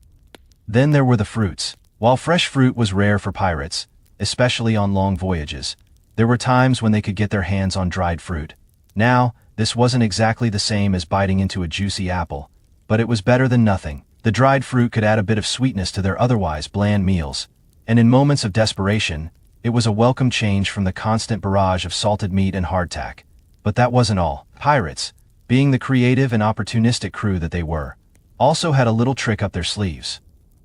Then there were the fruits. While fresh fruit was rare for pirates, especially on long voyages, there were times when they could get their hands on dried fruit. Now, this wasn't exactly the same as biting into a juicy apple, but it was better than nothing. The dried fruit could add a bit of sweetness to their otherwise bland meals, and in moments of desperation, it was a welcome change from the constant barrage of salted meat and hardtack. But that wasn't all. Pirates, being the creative and opportunistic crew that they were, also had a little trick up their sleeves.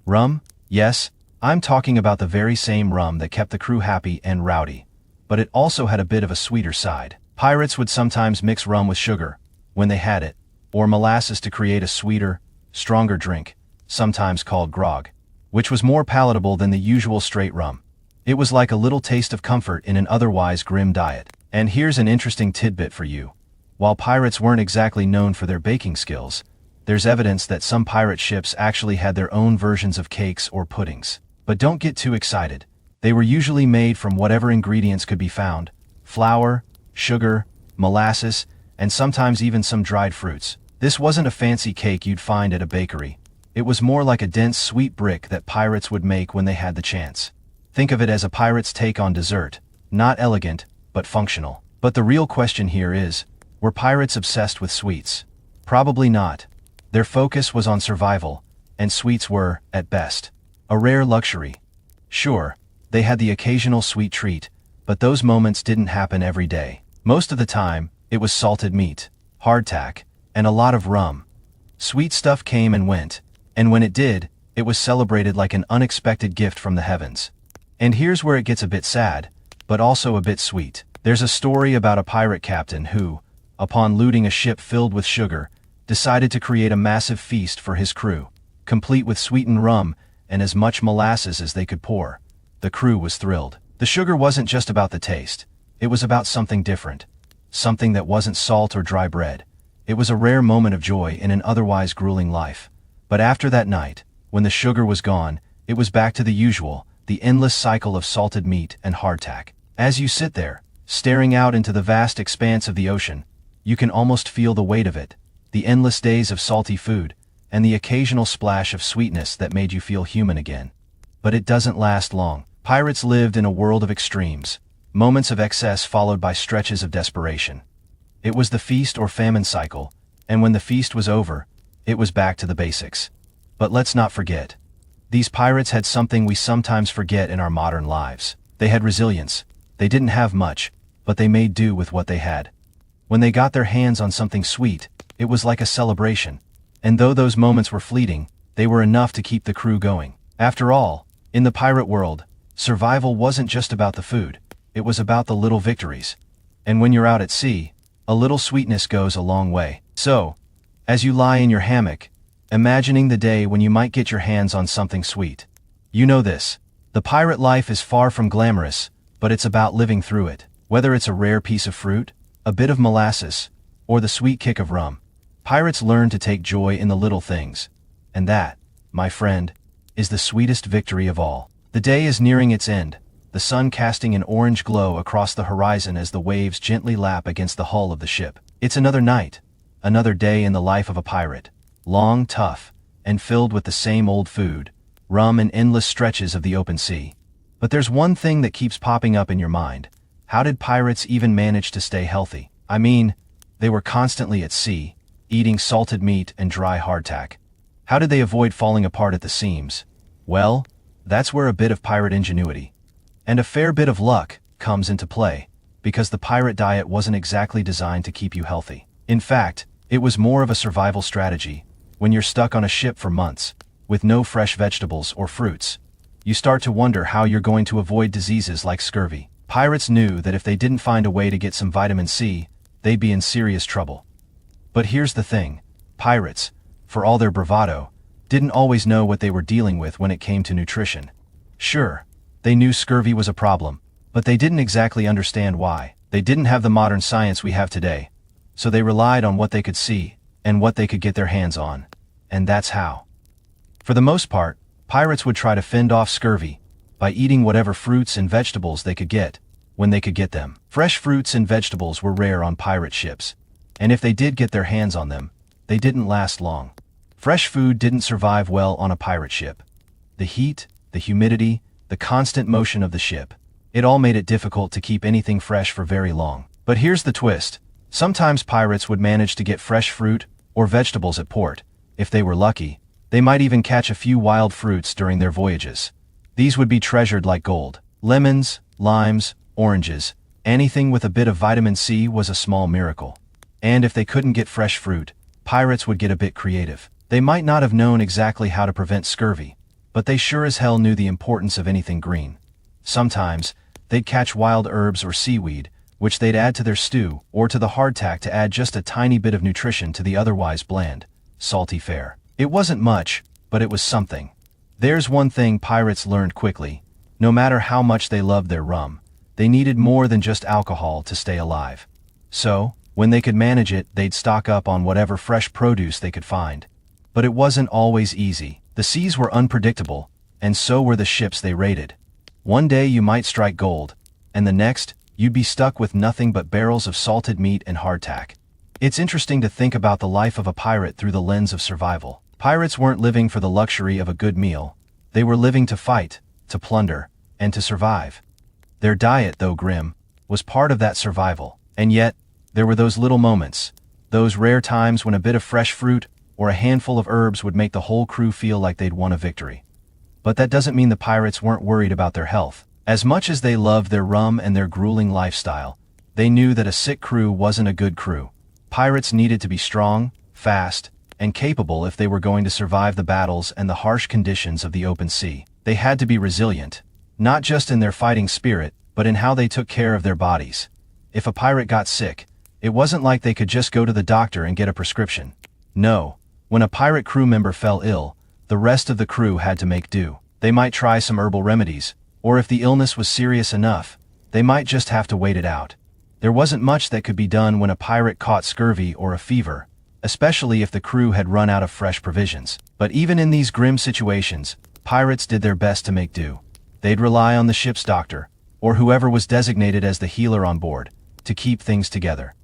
Rum? Yes, I'm talking about the very same rum that kept the crew happy and rowdy. but it also had a bit of a sweeter side. Pirates would sometimes mix rum with sugar, when they had it, or molasses to create a sweeter, stronger drink, sometimes called grog, which was more palatable than the usual straight rum. It was like a little taste of comfort in an otherwise grim diet. And here's an interesting tidbit for you. While pirates weren't exactly known for their baking skills, there's evidence that some pirate ships actually had their own versions of cakes or puddings. But don't get too excited. They were usually made from whatever ingredients could be found: flour, sugar, molasses, and sometimes even some dried fruits. This wasn't a fancy cake you'd find at a bakery. It was more like a dense, sweet brick that pirates would make when they had the chance. Think of it as a pirate's take on dessert, not elegant, but functional. But the real question here is, were pirates obsessed with sweets? Probably not. Their focus was on survival, and sweets were, at best, a rare luxury. Sure, they had the occasional sweet treat, but those moments didn't happen every day. Most of the time, it was salted meat, hardtack, and a lot of rum. Sweet stuff came and went, and when it did, it was celebrated like an unexpected gift from the heavens. And here's where it gets a bit sad, but also a bit sweet. There's a story about a pirate captain who, upon looting a ship filled with sugar, decided to create a massive feast for his crew, complete with sweetened rum and as much molasses as they could pour. The crew was thrilled. The sugar wasn't just about the taste. It was about something different. Something that wasn't salt or dry bread. It was a rare moment of joy in an otherwise grueling life. But after that night, when the sugar was gone, it was back to the usual, the endless cycle of salted meat and hardtack. As you sit there, staring out into the vast expanse of the ocean, you can almost feel the weight of it, the endless days of salty food, and the occasional splash of sweetness that made you feel human again. But it doesn't last long. Pirates lived in a world of extremes, moments of excess followed by stretches of desperation. It was the feast or famine cycle, and when the feast was over, it was back to the basics. But let's not forget, these pirates had something we sometimes forget in our modern lives. They had resilience. They didn't have much, but they made do with what they had. When they got their hands on something sweet, it was like a celebration. And though those moments were fleeting, they were enough to keep the crew going. After all, in the pirate world, survival wasn't just about the food, it was about the little victories. And when you're out at sea, a little sweetness goes a long way. So, as you lie in your hammock, imagining the day when you might get your hands on something sweet. You know this. The pirate life is far from glamorous, but it's about living through it. Whether it's a rare piece of fruit, a bit of molasses, or the sweet kick of rum, pirates learn to take joy in the little things. And that, my friend, is the sweetest victory of all. The day is nearing its end, the sun casting an orange glow across the horizon as the waves gently lap against the hull of the ship. It's another night, another day in the life of a pirate. Long, tough, and filled with the same old food, rum and endless stretches of the open sea. But there's one thing that keeps popping up in your mind. How did pirates even manage to stay healthy? I mean, they were constantly at sea, eating salted meat and dry hardtack. How did they avoid falling apart at the seams? Well, that's where a bit of pirate ingenuity, and a fair bit of luck, comes into play, because the pirate diet wasn't exactly designed to keep you healthy. In fact, it was more of a survival strategy. When you're stuck on a ship for months, with no fresh vegetables or fruits, you start to wonder how you're going to avoid diseases like scurvy. Pirates knew that if they didn't find a way to get some vitamin C, they'd be in serious trouble. But here's the thing, pirates, for all their bravado, didn't always know what they were dealing with when it came to nutrition. Sure, they knew scurvy was a problem, but they didn't exactly understand why. They didn't have the modern science we have today, so they relied on what they could see, and what they could get their hands on. And that's how. For the most part, pirates would try to fend off scurvy by eating whatever fruits and vegetables they could get, when they could get them. Fresh fruits and vegetables were rare on pirate ships, and if they did get their hands on them, they didn't last long. Fresh food didn't survive well on a pirate ship. The heat, the humidity, the constant motion of the ship, it all made it difficult to keep anything fresh for very long. But here's the twist. Sometimes pirates would manage to get fresh fruit or vegetables at port. If they were lucky, they might even catch a few wild fruits during their voyages. These would be treasured like gold. Lemons, limes, oranges, anything with a bit of vitamin C was a small miracle. And if they couldn't get fresh fruit, pirates would get a bit creative. They might not have known exactly how to prevent scurvy, but they sure as hell knew the importance of anything green. Sometimes, They'd catch wild herbs or seaweed, which they'd add to their stew, or to the hardtack to add just a tiny bit of nutrition to the otherwise bland, salty fare. It wasn't much, but it was something. There's one thing pirates learned quickly. No matter how much they loved their rum, they needed more than just alcohol to stay alive. So, when they could manage it, they'd stock up on whatever fresh produce they could find. But it wasn't always easy. The seas were unpredictable, and so were the ships they raided. One day you might strike gold, and the next, you'd be stuck with nothing but barrels of salted meat and hardtack. It's interesting to think about the life of a pirate through the lens of survival. Pirates weren't living for the luxury of a good meal. They were living to fight, to plunder, and to survive. Their diet, though grim, was part of that survival. And yet, there were those little moments, those rare times when a bit of fresh fruit or a handful of herbs would make the whole crew feel like they'd won a victory. But that doesn't mean the pirates weren't worried about their health. As much as they loved their rum and their grueling lifestyle, they knew that a sick crew wasn't a good crew. Pirates needed to be strong, fast, and capable if they were going to survive the battles and the harsh conditions of the open sea. They had to be resilient, not just in their fighting spirit, but in how they took care of their bodies. If a pirate got sick, it wasn't like they could just go to the doctor and get a prescription. No, when a pirate crew member fell ill, the rest of the crew had to make do. They might try some herbal remedies, or if the illness was serious enough, they might just have to wait it out. There wasn't much that could be done when a pirate caught scurvy or a fever, especially if the crew had run out of fresh provisions. But even in these grim situations, pirates did their best to make do. They'd rely on the ship's doctor, or whoever was designated as the healer on board, to keep things together.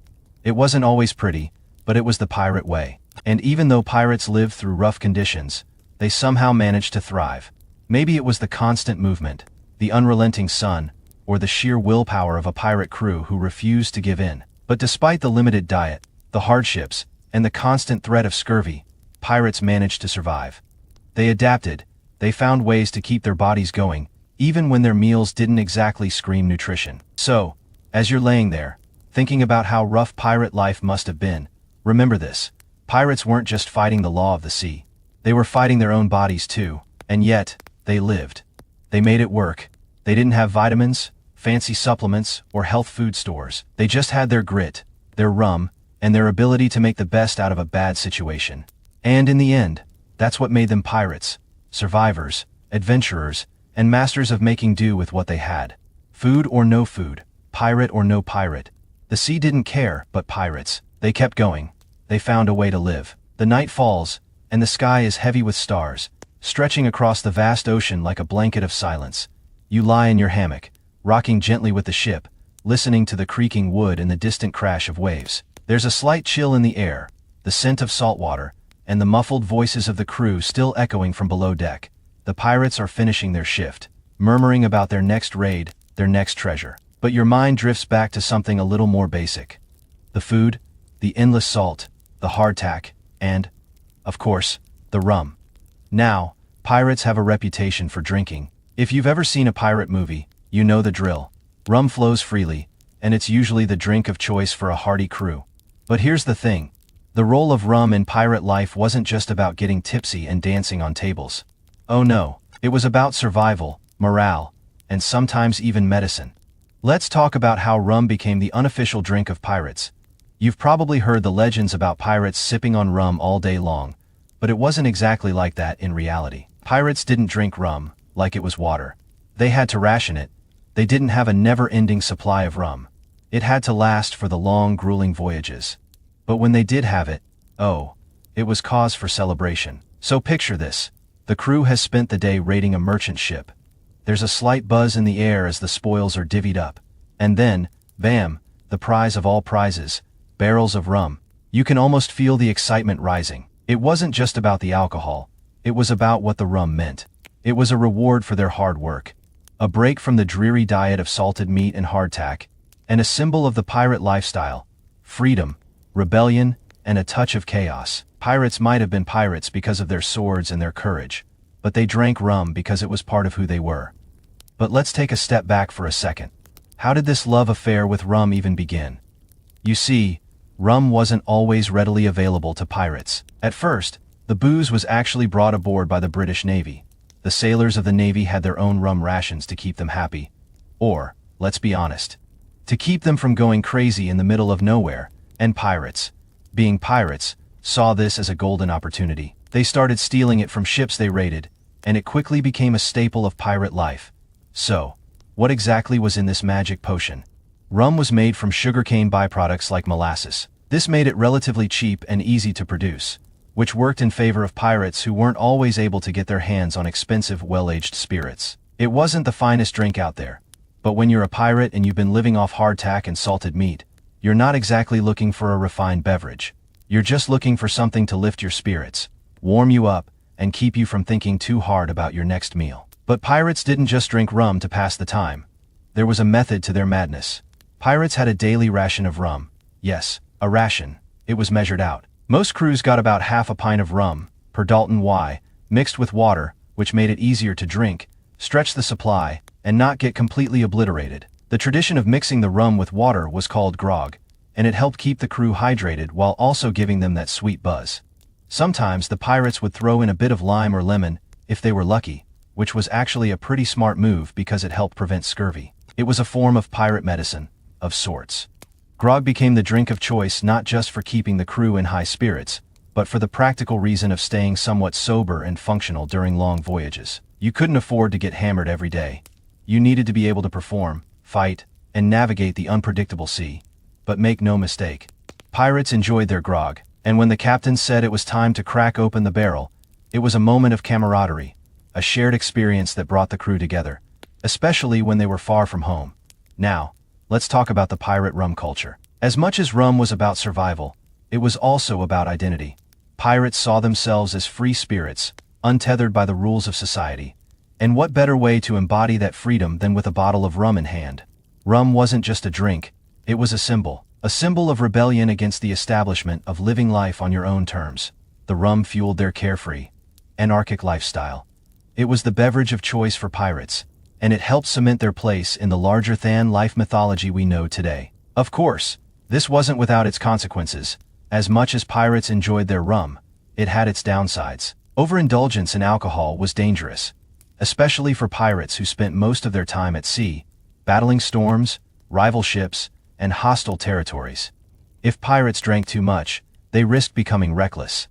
It wasn't always pretty, but it was the pirate way. And even though pirates lived through rough conditions, they somehow managed to thrive. Maybe it was the constant movement, the unrelenting sun, or the sheer willpower of a pirate crew who refused to give in. But despite the limited diet, the hardships, and the constant threat of scurvy, pirates managed to survive. They adapted, they found ways to keep their bodies going, even when their meals didn't exactly scream nutrition. So, as you're laying there, thinking about how rough pirate life must have been, remember this: pirates weren't just fighting the law of the sea. They were fighting their own bodies too, and yet, they lived. They made it work. They didn't have vitamins, fancy supplements, or health food stores. They just had their grit, their rum, and their ability to make the best out of a bad situation. And in the end, that's what made them pirates, survivors, adventurers, and masters of making do with what they had. Food or no food, pirate or no pirate. The sea didn't care, but pirates, they kept going. They found a way to live. The night falls, and the sky is heavy with stars, stretching across the vast ocean like a blanket of silence. You lie in your hammock, rocking gently with the ship, listening to the creaking wood and the distant crash of waves. There's a slight chill in the air, the scent of salt water, and the muffled voices of the crew still echoing from below deck. The pirates are finishing their shift, murmuring about their next raid, their next treasure. But your mind drifts back to something a little more basic. The food, the endless salt, the hardtack, and, of course, the rum. Now, pirates have a reputation for drinking. If you've ever seen a pirate movie, you know the drill. Rum flows freely, and it's usually the drink of choice for a hardy crew. But here's the thing. The role of rum in pirate life wasn't just about getting tipsy and dancing on tables. Oh no, it was about survival, morale, and sometimes even medicine. Let's talk about how rum became the unofficial drink of pirates. You've probably heard the legends about pirates sipping on rum all day long, but it wasn't exactly like that in reality. Pirates didn't drink rum like it was water. They had to ration it. They didn't have a never-ending supply of rum. It had to last for the long, grueling voyages. But when they did have it, oh, it was cause for celebration. So picture this. The crew has spent the day raiding a merchant ship. There's a slight buzz in the air as the spoils are divvied up. And then, bam, the prize of all prizes, barrels of rum. You can almost feel the excitement rising. It wasn't just about the alcohol. It was about what the rum meant. It was a reward for their hard work, a break from the dreary diet of salted meat and hardtack, and a symbol of the pirate lifestyle: freedom, rebellion, and a touch of chaos. Pirates might have been pirates because of their swords and their courage, but they drank rum because it was part of who they were. But let's take a step back for a second. How did this love affair with rum even begin? You see, rum wasn't always readily available to pirates. At first, the booze was actually brought aboard by the British Navy. The sailors of the Navy had their own rum rations to keep them happy. Or, let's be honest. To keep them from going crazy in the middle of nowhere, and pirates, being pirates, saw this as a golden opportunity. They started stealing it from ships they raided, and it quickly became a staple of pirate life. So, what exactly was in this magic potion? Rum was made from sugarcane byproducts like molasses. This made it relatively cheap and easy to produce, which worked in favor of pirates who weren't always able to get their hands on expensive, well-aged spirits. It wasn't the finest drink out there, but when you're a pirate and you've been living off hardtack and salted meat, you're not exactly looking for a refined beverage. You're just looking for something to lift your spirits, warm you up, and keep you from thinking too hard about your next meal. But pirates didn't just drink rum to pass the time. There was a method to their madness. Pirates had a daily ration of rum. Yes, a ration. It was measured out. Most crews got about half a pint of rum, per Dalton Y, mixed with water, which made it easier to drink, stretch the supply, and not get completely obliterated. The tradition of mixing the rum with water was called grog, and it helped keep the crew hydrated while also giving them that sweet buzz. Sometimes the pirates would throw in a bit of lime or lemon, if they were lucky, which was actually a pretty smart move because it helped prevent scurvy. It was a form of pirate medicine, of sorts. Grog became the drink of choice not just for keeping the crew in high spirits, but for the practical reason of staying somewhat sober and functional during long voyages. You couldn't afford to get hammered every day. You needed to be able to perform, fight, and navigate the unpredictable sea. But make no mistake, pirates enjoyed their grog, and when the captain said it was time to crack open the barrel, it was a moment of camaraderie, a shared experience that brought the crew together, especially when they were far from home. Now, let's talk about the pirate rum culture. As much as rum was about survival, it was also about identity. Pirates saw themselves as free spirits, untethered by the rules of society. And what better way to embody that freedom than with a bottle of rum in hand? Rum wasn't just a drink, it was a symbol of rebellion against the establishment of living life on your own terms. The rum fueled their carefree, anarchic lifestyle. It was the beverage of choice for pirates, and it helped cement their place in the larger-than-life mythology we know today. Of course, this wasn't without its consequences. As much as pirates enjoyed their rum, it had its downsides. Overindulgence in alcohol was dangerous, especially for pirates who spent most of their time at sea, battling storms, rival ships, and hostile territories. If pirates drank too much, they risked becoming reckless.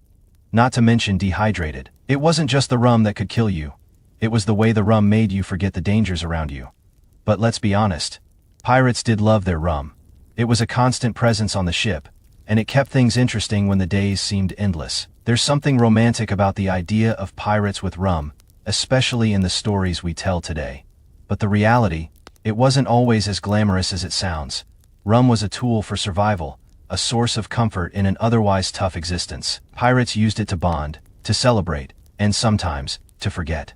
Not to mention dehydrated. It wasn't just the rum that could kill you. It was the way the rum made you forget the dangers around you. But let's be honest, pirates did love their rum. It was a constant presence on the ship, and it kept things interesting when the days seemed endless. There's something romantic about the idea of pirates with rum, especially in the stories we tell today. But the reality, it wasn't always as glamorous as it sounds. Rum was a tool for survival, a source of comfort in an otherwise tough existence. Pirates used it to bond, to celebrate, and sometimes, to forget.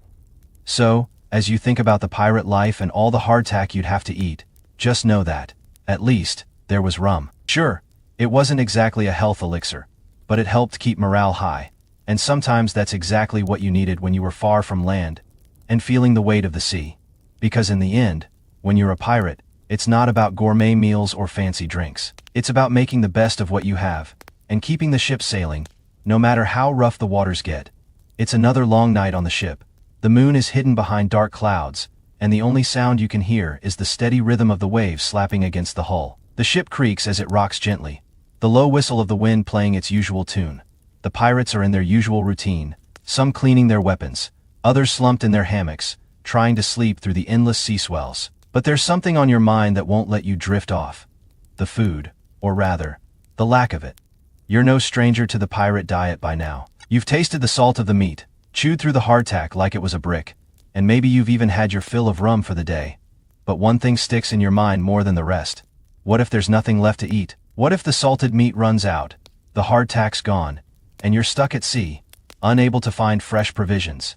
So, as you think about the pirate life and all the hardtack you'd have to eat, just know that, at least, there was rum. Sure, it wasn't exactly a health elixir, but it helped keep morale high, and sometimes that's exactly what you needed when you were far from land, and feeling the weight of the sea. Because in the end, when you're a pirate, it's not about gourmet meals or fancy drinks. It's about making the best of what you have, and keeping the ship sailing, no matter how rough the waters get. It's another long night on the ship. The moon is hidden behind dark clouds, and the only sound you can hear is the steady rhythm of the waves slapping against the hull. The ship creaks as it rocks gently, the low whistle of the wind playing its usual tune. The pirates are in their usual routine, some cleaning their weapons, others slumped in their hammocks, trying to sleep through the endless sea swells. But there's something on your mind that won't let you drift off. The food, or rather, the lack of it. You're no stranger to the pirate diet by now. You've tasted the salt of the meat, chewed through the hardtack like it was a brick, and maybe you've even had your fill of rum for the day. But one thing sticks in your mind more than the rest. What if there's nothing left to eat? What if the salted meat runs out, the hardtack's gone, and you're stuck at sea, unable to find fresh provisions?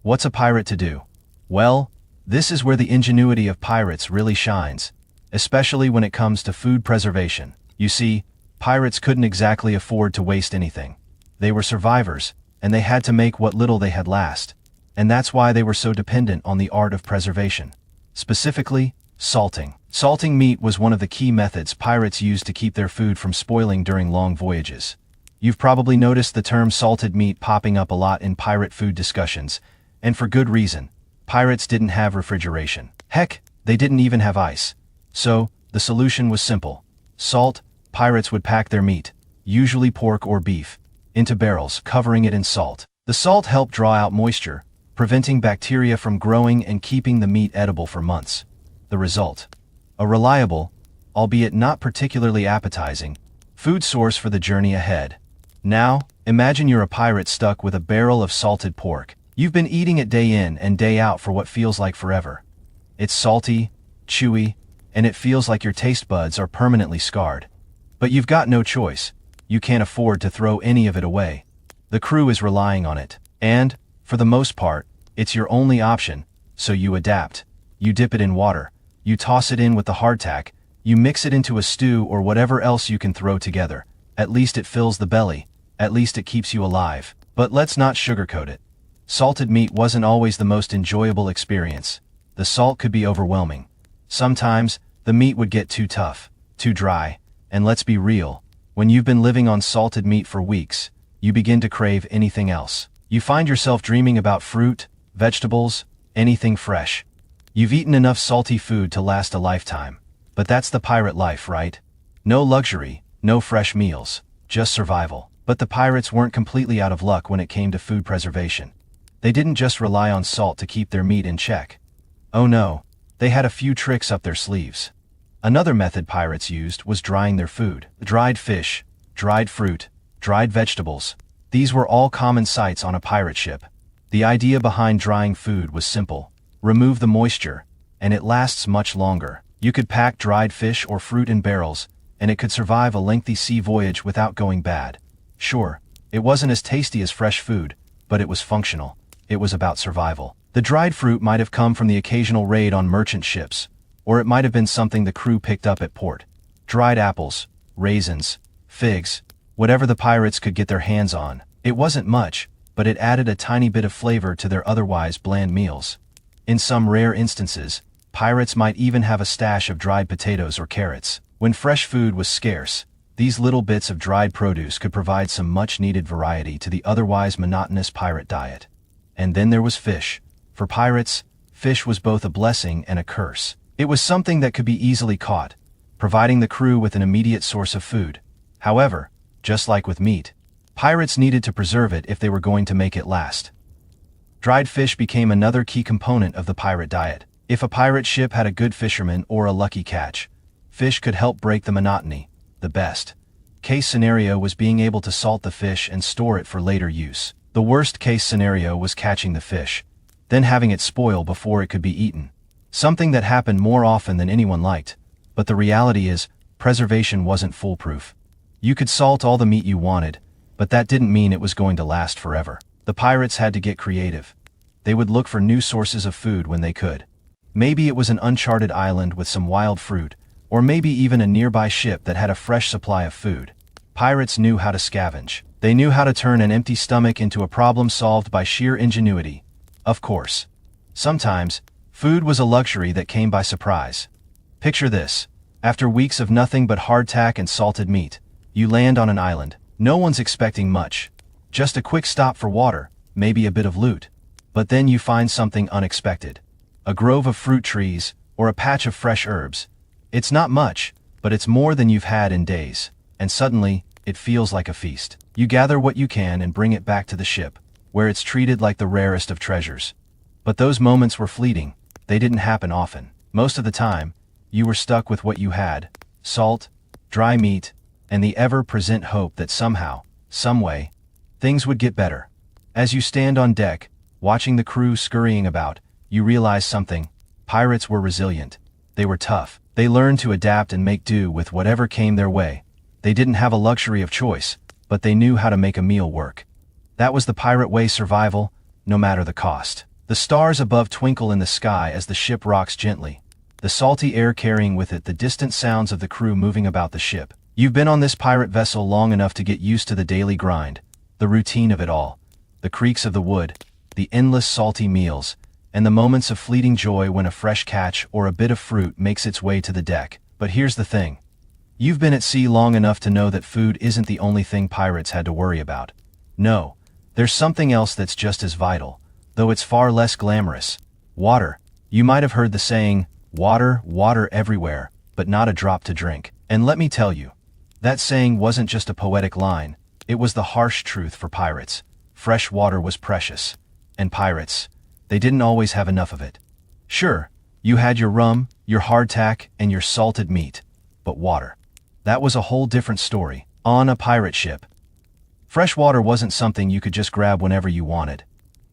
What's a pirate to do? Well, this is where the ingenuity of pirates really shines, especially when it comes to food preservation. You see, pirates couldn't exactly afford to waste anything. They were survivors, and they had to make what little they had last. And that's why they were so dependent on the art of preservation. Specifically, salting. Salting meat was one of the key methods pirates used to keep their food from spoiling during long voyages. You've probably noticed the term salted meat popping up a lot in pirate food discussions, and for good reason. Pirates didn't have refrigeration. Heck, They didn't even have ice. So, the solution was simple. Salt. Pirates would pack their meat, usually pork or beef, into barrels, covering it in salt. The salt helped draw out moisture, preventing bacteria from growing and keeping the meat edible for months. The result: a reliable, albeit not particularly appetizing, food source for the journey ahead. Now, imagine you're a pirate stuck with a barrel of salted pork. You've been eating it day in and day out for what feels like forever. It's salty, chewy, and it feels like your taste buds are permanently scarred. But you've got no choice. You can't afford to throw any of it away. The crew is relying on it. And, for the most part, it's your only option, so you adapt. You dip it in water. You toss it in with the hardtack. You mix it into a stew or whatever else you can throw together. At least it fills the belly. At least it keeps you alive. But let's not sugarcoat it. Salted meat wasn't always the most enjoyable experience. The salt could be overwhelming. Sometimes, the meat would get too tough, too dry, and let's be real, when you've been living on salted meat for weeks, you begin to crave anything else. You find yourself dreaming about fruit, vegetables, anything fresh. You've eaten enough salty food to last a lifetime. But that's the pirate life, right? No luxury, no fresh meals, just survival. But the pirates weren't completely out of luck when it came to food preservation. They didn't just rely on salt to keep their meat in check. Oh no, they had a few tricks up their sleeves. Another method pirates used was drying their food. Dried fish, dried fruit, dried vegetables. These were all common sights on a pirate ship. The idea behind drying food was simple. Remove the moisture, and it lasts much longer. You could pack dried fish or fruit in barrels, and it could survive a lengthy sea voyage without going bad. Sure, it wasn't as tasty as fresh food, but it was functional. It was about survival. The dried fruit might have come from the occasional raid on merchant ships, or it might have been something the crew picked up at port. Dried apples, raisins, figs, whatever the pirates could get their hands on. It wasn't much, but it added a tiny bit of flavor to their otherwise bland meals. In some rare instances, pirates might even have a stash of dried potatoes or carrots. When fresh food was scarce, these little bits of dried produce could provide some much-needed variety to the otherwise monotonous pirate diet. And then there was fish. For pirates, fish was both a blessing and a curse. It was something that could be easily caught, providing the crew with an immediate source of food. However, just like with meat, pirates needed to preserve it if they were going to make it last. Dried fish became another key component of the pirate diet. If a pirate ship had a good fisherman or a lucky catch, fish could help break the monotony. The best case scenario was being able to salt the fish and store it for later use. The worst case scenario was catching the fish, then having it spoil before it could be eaten. Something that happened more often than anyone liked. But the reality is, preservation wasn't foolproof. You could salt all the meat you wanted, but that didn't mean it was going to last forever. The pirates had to get creative. They would look for new sources of food when they could. Maybe it was an uncharted island with some wild fruit, or maybe even a nearby ship that had a fresh supply of food. Pirates knew how to scavenge. They knew how to turn an empty stomach into a problem solved by sheer ingenuity. Of course. Sometimes, food was a luxury that came by surprise. Picture this. After weeks of nothing but hardtack and salted meat, you land on an island. No one's expecting much. Just a quick stop for water, maybe a bit of loot. But then you find something unexpected. A grove of fruit trees, or a patch of fresh herbs. It's not much, but it's more than you've had in days. And suddenly, it feels like a feast. You gather what you can and bring it back to the ship, where it's treated like the rarest of treasures. But those moments were fleeting. They didn't happen often. Most of the time, you were stuck with what you had: salt, dry meat, and the ever-present hope that somehow, someway, things would get better. As you stand on deck, watching the crew scurrying about, you realize something. Pirates were resilient. They were tough. They learned to adapt and make do with whatever came their way. They didn't have a luxury of choice, but they knew how to make a meal work. That was the pirate way: survival, no matter the cost. The stars above twinkle in the sky as the ship rocks gently, the salty air carrying with it the distant sounds of the crew moving about the ship. You've been on this pirate vessel long enough to get used to the daily grind, the routine of it all, the creaks of the wood, the endless salty meals, and the moments of fleeting joy when a fresh catch or a bit of fruit makes its way to the deck. But here's the thing. You've been at sea long enough to know that food isn't the only thing pirates had to worry about. No, there's something else that's just as vital, though it's far less glamorous. Water. You might have heard the saying, Water, water everywhere, but not a drop to drink. And let me tell you, that saying wasn't just a poetic line, it was the harsh truth for pirates. Fresh water was precious. And pirates, they didn't always have enough of it. Sure, you had your rum, your hardtack, and your salted meat. But water. That was a whole different story. On a pirate ship, fresh water wasn't something you could just grab whenever you wanted.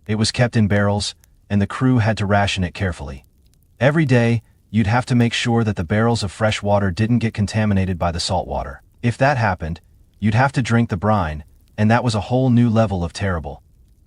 It was kept in barrels, and the crew had to ration it carefully. Every day, you'd have to make sure that the barrels of fresh water didn't get contaminated by the salt water. If that happened, you'd have to drink the brine, and that was a whole new level of terrible.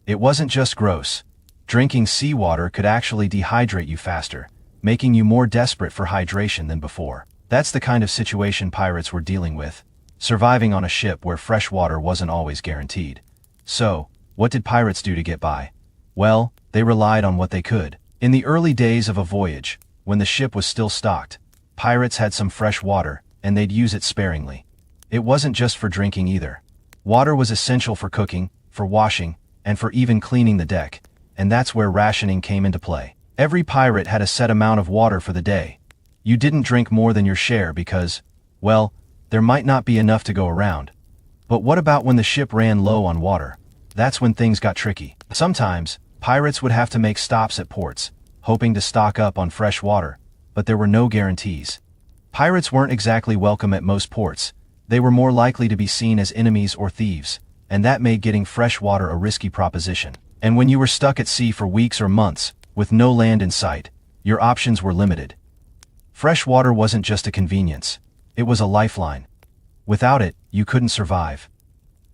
It wasn't just gross. Drinking seawater could actually dehydrate you faster, making you more desperate for hydration than before. That's the kind of situation pirates were dealing with, surviving on a ship where fresh water wasn't always guaranteed. So, what did pirates do to get by? Well, they relied on what they could. In the early days of a voyage, when the ship was still stocked, pirates had some fresh water, and they'd use it sparingly. It wasn't just for drinking either. Water was essential for cooking, for washing, and for even cleaning the deck, and that's where rationing came into play. Every pirate had a set amount of water for the day. You didn't drink more than your share because, well, there might not be enough to go around. But what about when the ship ran low on water? That's when things got tricky. Sometimes, pirates would have to make stops at ports, hoping to stock up on fresh water, but there were no guarantees. Pirates weren't exactly welcome at most ports. They were more likely to be seen as enemies or thieves, and that made getting fresh water a risky proposition. And when you were stuck at sea for weeks or months, with no land in sight, your options were limited. Fresh water wasn't just a convenience, it was a lifeline. Without it, you couldn't survive.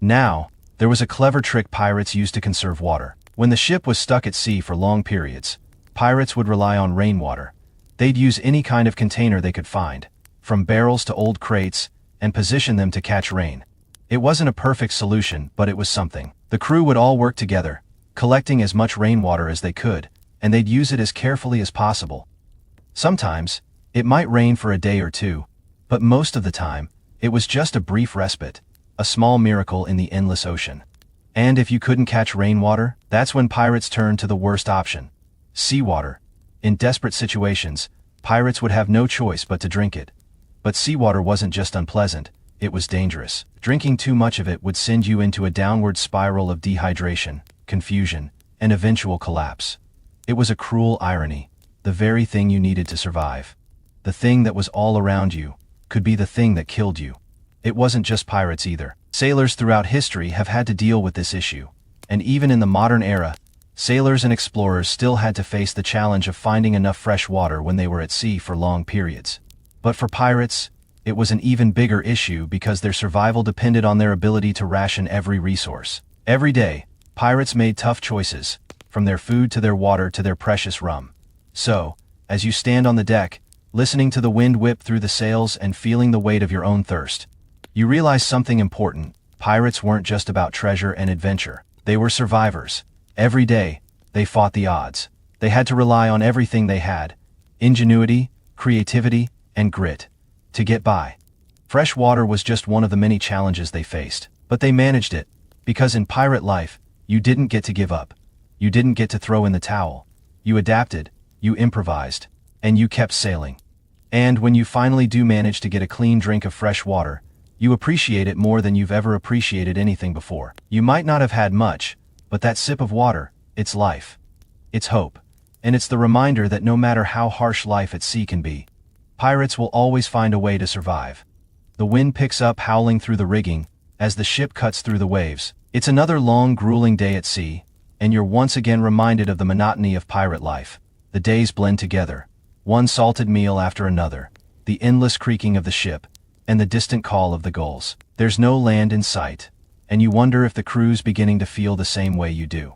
Now, there was a clever trick pirates used to conserve water. When the ship was stuck at sea for long periods, pirates would rely on rainwater. They'd use any kind of container they could find, from barrels to old crates, and position them to catch rain. It wasn't a perfect solution, but it was something. The crew would all work together, collecting as much rainwater as they could, and they'd use it as carefully as possible. Sometimes, it might rain for a day or two, but most of the time, it was just a brief respite, a small miracle in the endless ocean. And if you couldn't catch rainwater, that's when pirates turned to the worst option: seawater. In desperate situations, pirates would have no choice but to drink it. But seawater wasn't just unpleasant, it was dangerous. Drinking too much of it would send you into a downward spiral of dehydration, confusion, and eventual collapse. It was a cruel irony. The very thing you needed to survive, the thing that was all around you, could be the thing that killed you. It wasn't just pirates either. Sailors throughout history have had to deal with this issue. And even in the modern era, sailors and explorers still had to face the challenge of finding enough fresh water when they were at sea for long periods. But for pirates, it was an even bigger issue because their survival depended on their ability to ration every resource. Every day, pirates made tough choices, from their food to their water to their precious rum. So, as you stand on the deck, listening to the wind whip through the sails and feeling the weight of your own thirst, you realize something important. Pirates weren't just about treasure and adventure. They were survivors. Every day, they fought the odds. They had to rely on everything they had: ingenuity, creativity, and grit, to get by. Fresh water was just one of the many challenges they faced. But they managed it, because in pirate life, you didn't get to give up. You didn't get to throw in the towel. You adapted, you improvised, and you kept sailing. And when you finally do manage to get a clean drink of fresh water, you appreciate it more than you've ever appreciated anything before. You might not have had much, but that sip of water, it's life. It's hope. And it's the reminder that no matter how harsh life at sea can be, pirates will always find a way to survive. The wind picks up howling through the rigging as the ship cuts through the waves. It's another long, grueling day at sea, and you're once again reminded of the monotony of pirate life. The days blend together, one salted meal after another, the endless creaking of the ship, and the distant call of the gulls. There's no land in sight, and you wonder if the crew's beginning to feel the same way you do.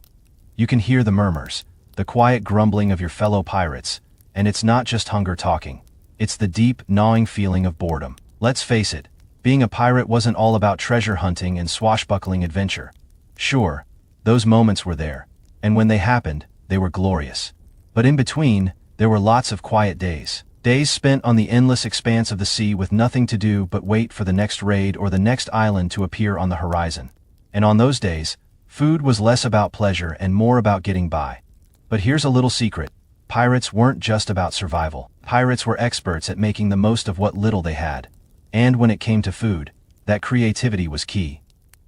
You can hear the murmurs, the quiet grumbling of your fellow pirates, and it's not just hunger talking. It's the deep, gnawing feeling of boredom. Let's face it, being a pirate wasn't all about treasure hunting and swashbuckling adventure. Sure, those moments were there, and when they happened, they were glorious. But in between, there were lots of quiet days. Days spent on the endless expanse of the sea with nothing to do but wait for the next raid or the next island to appear on the horizon. And on those days, food was less about pleasure and more about getting by. But here's a little secret: pirates weren't just about survival. Pirates were experts at making the most of what little they had. And when it came to food, that creativity was key.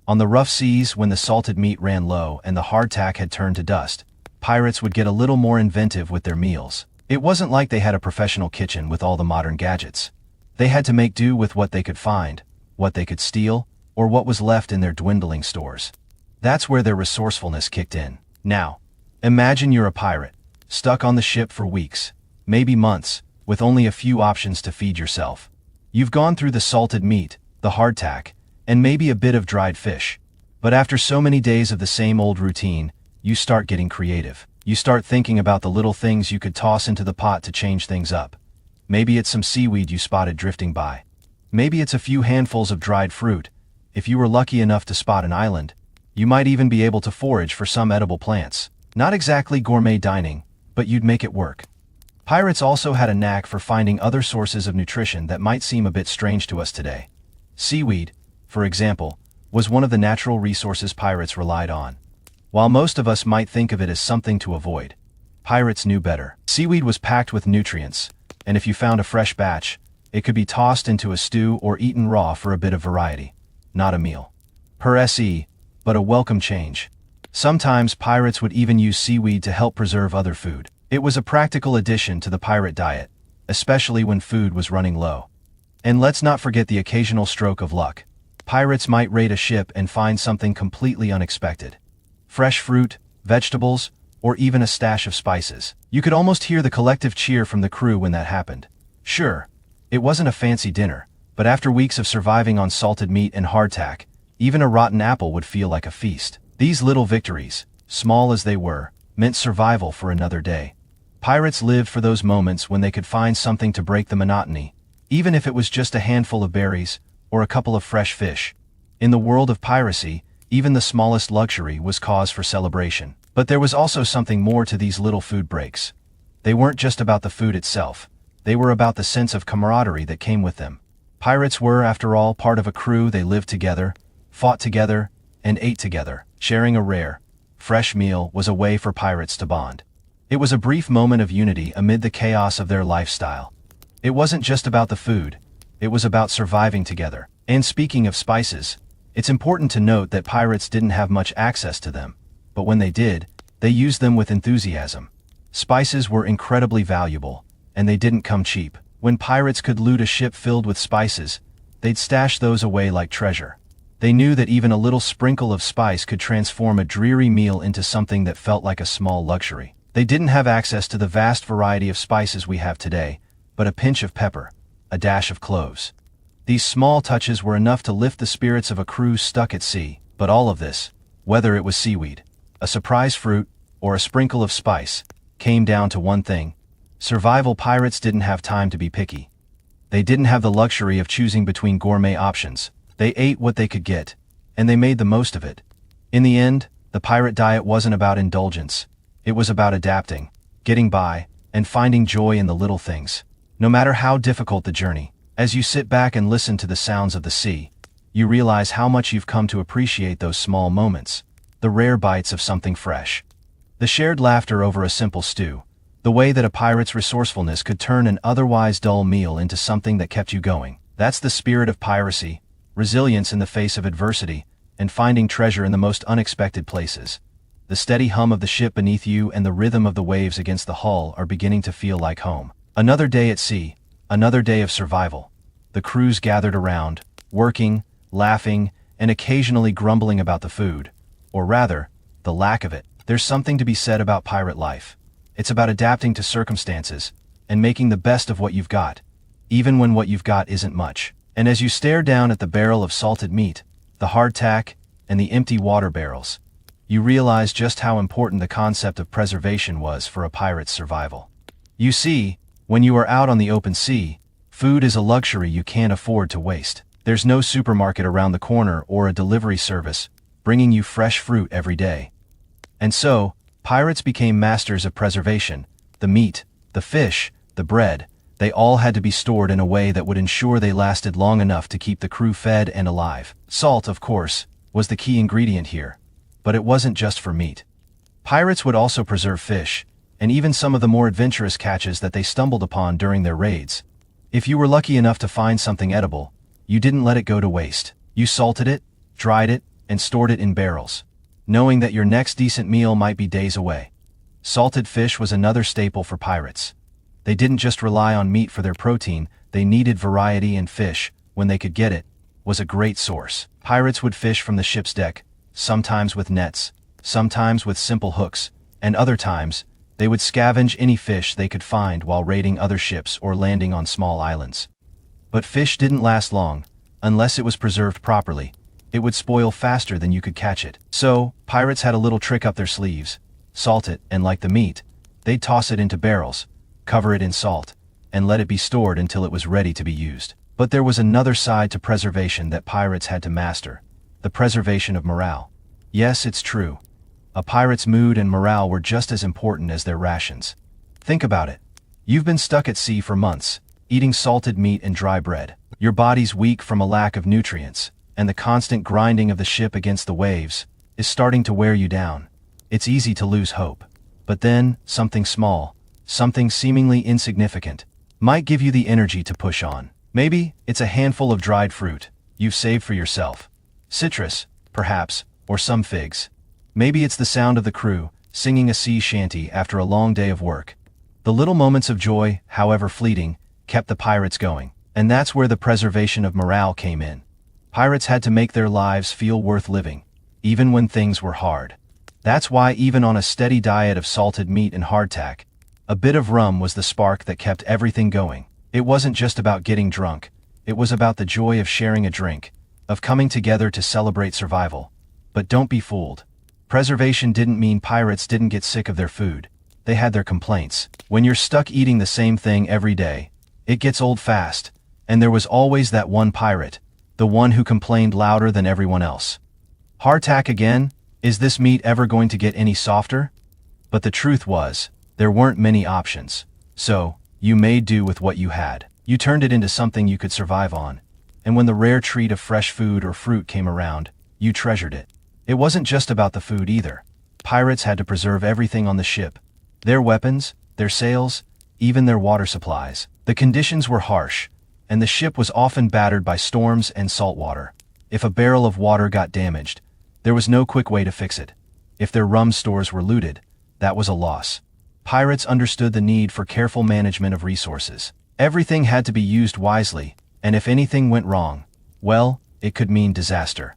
On the rough seas, when the salted meat ran low and the hardtack had turned to dust, pirates would get a little more inventive with their meals. It wasn't like they had a professional kitchen with all the modern gadgets. They had to make do with what they could find, what they could steal, or what was left in their dwindling stores. That's where their resourcefulness kicked in. Now, imagine you're a pirate, stuck on the ship for weeks, maybe months, with only a few options to feed yourself. You've gone through the salted meat, the hardtack, and maybe a bit of dried fish. But after so many days of the same old routine, you start getting creative. You start thinking about the little things you could toss into the pot to change things up. Maybe it's some seaweed you spotted drifting by. Maybe it's a few handfuls of dried fruit. If you were lucky enough to spot an island, you might even be able to forage for some edible plants. Not exactly gourmet dining, but you'd make it work. Pirates also had a knack for finding other sources of nutrition that might seem a bit strange to us today. Seaweed, for example, was one of the natural resources pirates relied on. While most of us might think of it as something to avoid, pirates knew better. Seaweed was packed with nutrients, and if you found a fresh batch, it could be tossed into a stew or eaten raw for a bit of variety. Not a meal per se, but a welcome change. Sometimes pirates would even use seaweed to help preserve other food. It was a practical addition to the pirate diet, especially when food was running low. And let's not forget the occasional stroke of luck. Pirates might raid a ship and find something completely unexpected. Fresh fruit, vegetables, or even a stash of spices. You could almost hear the collective cheer from the crew when that happened. Sure, it wasn't a fancy dinner, but after weeks of surviving on salted meat and hardtack, even a rotten apple would feel like a feast. These little victories, small as they were, meant survival for another day. Pirates lived for those moments when they could find something to break the monotony, even if it was just a handful of berries or a couple of fresh fish. In the world of piracy, even the smallest luxury was cause for celebration. But there was also something more to these little food breaks. They weren't just about the food itself. They were about the sense of camaraderie that came with them. Pirates were, after all, part of a crew. They lived together, fought together, and ate together. Sharing a rare, fresh meal was a way for pirates to bond. It was a brief moment of unity amid the chaos of their lifestyle. It wasn't just about the food. It was about surviving together. And speaking of spices, it's important to note that pirates didn't have much access to them. But when they did, they used them with enthusiasm. Spices were incredibly valuable, and they didn't come cheap. When pirates could loot a ship filled with spices, they'd stash those away like treasure. They knew that even a little sprinkle of spice could transform a dreary meal into something that felt like a small luxury. They didn't have access to the vast variety of spices we have today, but a pinch of pepper, a dash of cloves. These small touches were enough to lift the spirits of a crew stuck at sea. But all of this, whether it was seaweed, a surprise fruit, or a sprinkle of spice, came down to one thing. Survival. Pirates didn't have time to be picky. They didn't have the luxury of choosing between gourmet options. They ate what they could get, and they made the most of it. In the end, the pirate diet wasn't about indulgence. It was about adapting, getting by, and finding joy in the little things. No matter how difficult the journey, as you sit back and listen to the sounds of the sea, you realize how much you've come to appreciate those small moments, the rare bites of something fresh. The shared laughter over a simple stew, the way that a pirate's resourcefulness could turn an otherwise dull meal into something that kept you going. That's the spirit of piracy, resilience in the face of adversity, and finding treasure in the most unexpected places. The steady hum of the ship beneath you and the rhythm of the waves against the hull are beginning to feel like home. Another day at sea, another day of survival. The crews gathered around, working, laughing, and occasionally grumbling about the food, or rather, the lack of it. There's something to be said about pirate life. It's about adapting to circumstances, and making the best of what you've got, even when what you've got isn't much. And as you stare down at the barrel of salted meat, the hardtack, and the empty water barrels, you realize just how important the concept of preservation was for a pirate's survival. You see, when you are out on the open sea, food is a luxury you can't afford to waste. There's no supermarket around the corner or a delivery service bringing you fresh fruit every day. And so, pirates became masters of preservation. The meat, the fish, the bread, they all had to be stored in a way that would ensure they lasted long enough to keep the crew fed and alive. Salt, of course, was the key ingredient here. But it wasn't just for meat. Pirates would also preserve fish, and even some of the more adventurous catches that they stumbled upon during their raids. If you were lucky enough to find something edible, you didn't let it go to waste. You salted it, dried it, and stored it in barrels, knowing that your next decent meal might be days away. Salted fish was another staple for pirates. They didn't just rely on meat for their protein, they needed variety, and fish, when they could get it, was a great source. Pirates would fish from the ship's deck, sometimes with nets, sometimes with simple hooks, and other times, they would scavenge any fish they could find while raiding other ships or landing on small islands. But fish didn't last long, unless it was preserved properly. It would spoil faster than you could catch it. So, pirates had a little trick up their sleeves: salt it, and like the meat, they'd toss it into barrels, cover it in salt, and let it be stored until it was ready to be used. But there was another side to preservation that pirates had to master: the preservation of morale. Yes, it's true. A pirate's mood and morale were just as important as their rations. Think about it. You've been stuck at sea for months, eating salted meat and dry bread. Your body's weak from a lack of nutrients, and the constant grinding of the ship against the waves is starting to wear you down. It's easy to lose hope. But then, something small, something seemingly insignificant, might give you the energy to push on. Maybe it's a handful of dried fruit you've saved for yourself. Citrus, perhaps, or some figs. Maybe it's the sound of the crew singing a sea shanty after a long day of work. The little moments of joy, however fleeting, kept the pirates going. And that's where the preservation of morale came in. Pirates had to make their lives feel worth living, even when things were hard. That's why, even on a steady diet of salted meat and hardtack, a bit of rum was the spark that kept everything going. It wasn't just about getting drunk, it was about the joy of sharing a drink, of coming together to celebrate survival. But don't be fooled. Preservation didn't mean pirates didn't get sick of their food. They had their complaints. When you're stuck eating the same thing every day, it gets old fast, and there was always that one pirate, the one who complained louder than everyone else. Hardtack again? Is this meat ever going to get any softer? But the truth was, there weren't many options. So, you made do with what you had. You turned it into something you could survive on. And when the rare treat of fresh food or fruit came around, you treasured it. It wasn't just about the food either. Pirates had to preserve everything on the ship. Their weapons, their sails, even their water supplies. The conditions were harsh, and the ship was often battered by storms and salt water. If a barrel of water got damaged, there was no quick way to fix it. If their rum stores were looted, that was a loss. Pirates understood the need for careful management of resources. Everything had to be used wisely, and if anything went wrong, well, it could mean disaster.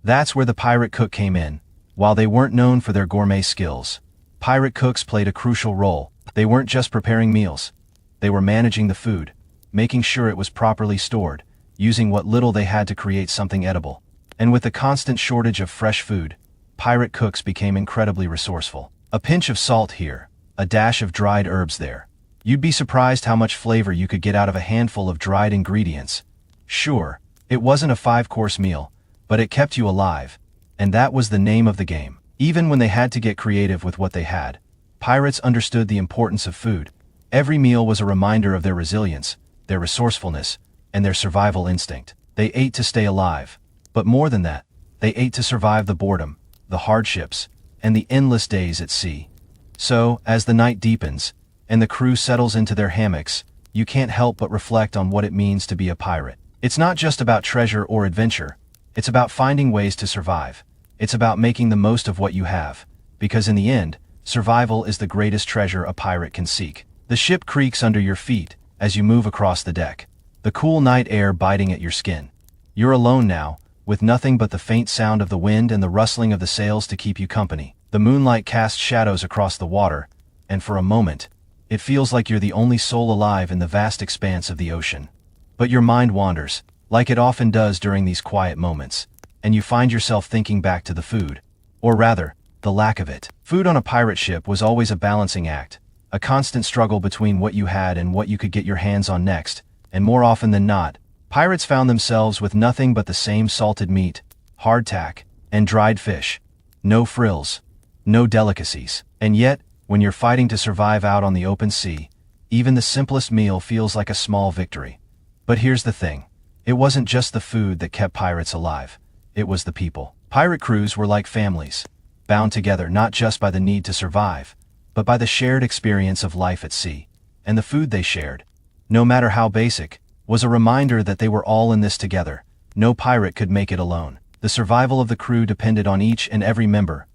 That's where the pirate cook came in. While they weren't known for their gourmet skills, pirate cooks played a crucial role. They weren't just preparing meals. They were managing the food, making sure it was properly stored, using what little they had to create something edible. And with the constant shortage of fresh food, pirate cooks became incredibly resourceful. A pinch of salt here, a dash of dried herbs there. You'd be surprised how much flavor you could get out of a handful of dried ingredients. Sure, it wasn't a 5-course meal, but it kept you alive, and that was the name of the game. Even when they had to get creative with what they had, pirates understood the importance of food. Every meal was a reminder of their resilience, their resourcefulness, and their survival instinct. They ate to stay alive, but more than that, they ate to survive the boredom, the hardships, and the endless days at sea. So, as the night deepens, and the crew settles into their hammocks, you can't help but reflect on what it means to be a pirate. It's not just about treasure or adventure. It's about finding ways to survive. It's about making the most of what you have, because in the end, survival is the greatest treasure a pirate can seek. The ship creaks under your feet as you move across the deck, the cool night air biting at your skin. You're alone now, with nothing but the faint sound of the wind and the rustling of the sails to keep you company. The moonlight casts shadows across the water, and for a moment, it feels like you're the only soul alive in the vast expanse of the ocean. But your mind wanders, like it often does during these quiet moments, and you find yourself thinking back to the food. Or rather, the lack of it. Food on a pirate ship was always a balancing act, a constant struggle between what you had and what you could get your hands on next, and more often than not, pirates found themselves with nothing but the same salted meat, hardtack, and dried fish. No frills, no delicacies. And yet, when you're fighting to survive out on the open sea, even the simplest meal feels like a small victory. But here's the thing. It wasn't just the food that kept pirates alive. It was the people. Pirate crews were like families, bound together not just by the need to survive, but by the shared experience of life at sea. And the food they shared, no matter how basic, was a reminder that they were all in this together. No pirate could make it alone. The survival of the crew depended on each and every member,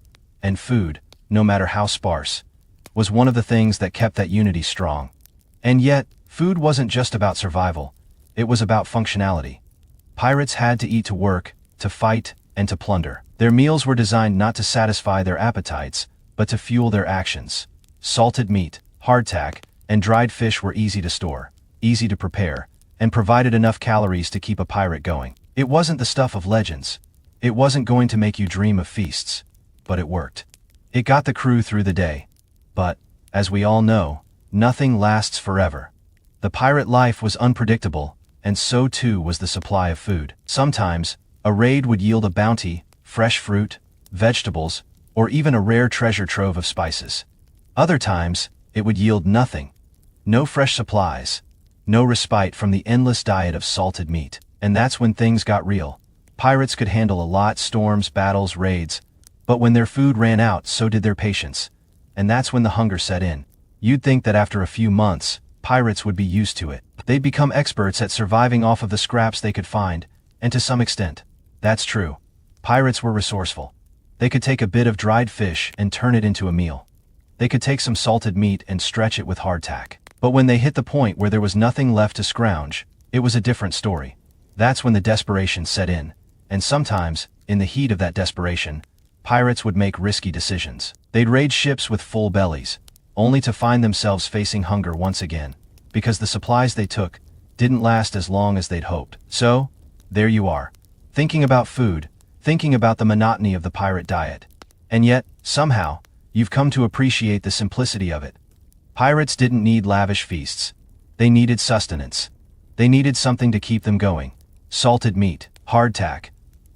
and food, no matter how sparse, was one of the things that kept that unity strong. And yet, food wasn't just about survival, it was about functionality. Pirates had to eat to work, to fight, and to plunder. Their meals were designed not to satisfy their appetites, but to fuel their actions. Salted meat, hardtack, and dried fish were easy to store, easy to prepare, and provided enough calories to keep a pirate going. It wasn't the stuff of legends. It wasn't going to make you dream of feasts. But it worked. It got the crew through the day. But, as we all know, nothing lasts forever. The pirate life was unpredictable, and so too was the supply of food. Sometimes, a raid would yield a bounty, fresh fruit, vegetables, or even a rare treasure trove of spices. Other times, it would yield nothing. No fresh supplies. No respite from the endless diet of salted meat. And that's when things got real. Pirates could handle a lot: storms, battles, raids. But when their food ran out, so did their patience. And that's when the hunger set in. You'd think that after a few months, pirates would be used to it. They'd become experts at surviving off of the scraps they could find, and to some extent, that's true. Pirates were resourceful. They could take a bit of dried fish and turn it into a meal. They could take some salted meat and stretch it with hardtack. But when they hit the point where there was nothing left to scrounge, it was a different story. That's when the desperation set in. And sometimes, in the heat of that desperation, pirates would make risky decisions. They'd raid ships with full bellies, only to find themselves facing hunger once again, because the supplies they took didn't last as long as they'd hoped. So, there you are, thinking about food, thinking about the monotony of the pirate diet. And yet, somehow, you've come to appreciate the simplicity of it. Pirates didn't need lavish feasts. They needed sustenance. They needed something to keep them going. Salted meat, hardtack,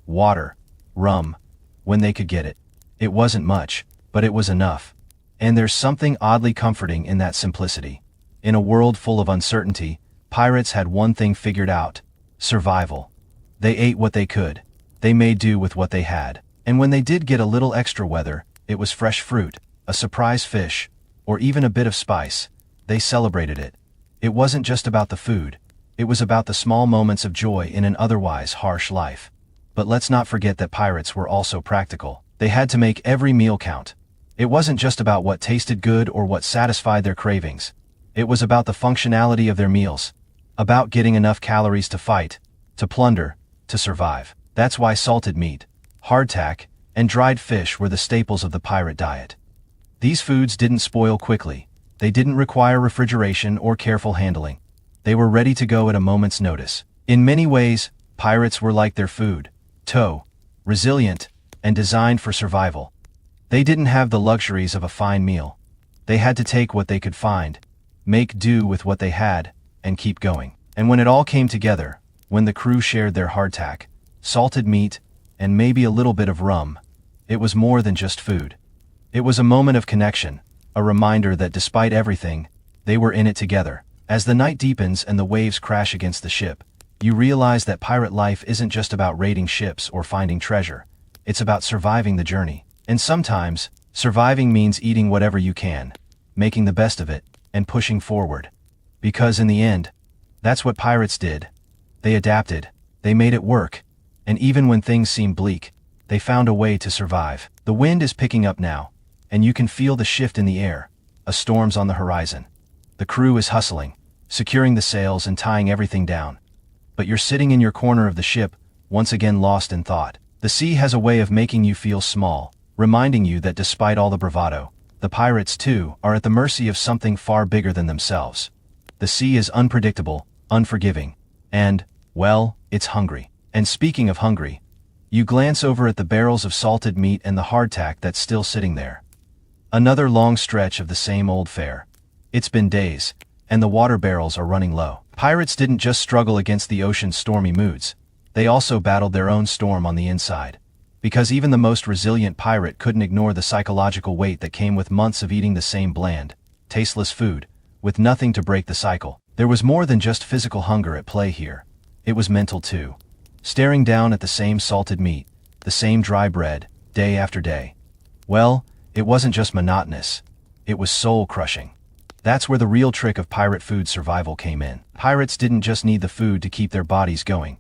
water, rum, when they could get it. It wasn't much, but it was enough. And there's something oddly comforting in that simplicity. In a world full of uncertainty, pirates had one thing figured out: survival. They ate what they could. They made do with what they had. And when they did get a little extra, whether it was fresh fruit, a surprise fish, or even a bit of spice, they celebrated it. It wasn't just about the food. It was about the small moments of joy in an otherwise harsh life. But let's not forget that pirates were also practical. They had to make every meal count. It wasn't just about what tasted good or what satisfied their cravings. It was about the functionality of their meals. About getting enough calories to fight, to plunder, to survive. That's why salted meat, hardtack, and dried fish were the staples of the pirate diet. These foods didn't spoil quickly. They didn't require refrigeration or careful handling. They were ready to go at a moment's notice. In many ways, pirates were like their food: resilient, and designed for survival. They didn't have the luxuries of a fine meal. They had to take what they could find, make do with what they had, and keep going. And when it all came together, when the crew shared their hardtack, salted meat, and maybe a little bit of rum, it was more than just food. It was a moment of connection, a reminder that despite everything, they were in it together. As the night deepens and the waves crash against the ship, you realize that pirate life isn't just about raiding ships or finding treasure. It's about surviving the journey. And sometimes, surviving means eating whatever you can, making the best of it, and pushing forward. Because in the end, that's what pirates did. They adapted, they made it work, and even when things seemed bleak, they found a way to survive. The wind is picking up now, and you can feel the shift in the air. A storm's on the horizon. The crew is hustling, securing the sails and tying everything down. But you're sitting in your corner of the ship, once again lost in thought. The sea has a way of making you feel small, reminding you that despite all the bravado, the pirates too are at the mercy of something far bigger than themselves. The sea is unpredictable, unforgiving, and, well, it's hungry. And speaking of hungry, you glance over at the barrels of salted meat and the hardtack that's still sitting there. Another long stretch of the same old fare. It's been days, and the water barrels are running low. Pirates didn't just struggle against the ocean's stormy moods. They also battled their own storm on the inside. Because even the most resilient pirate couldn't ignore the psychological weight that came with months of eating the same bland, tasteless food, with nothing to break the cycle. There was more than just physical hunger at play here. It was mental too. Staring down at the same salted meat, the same dry bread, day after day. Well, it wasn't just monotonous. It was soul-crushing. That's where the real trick of pirate food survival came in. Pirates didn't just need the food to keep their bodies going.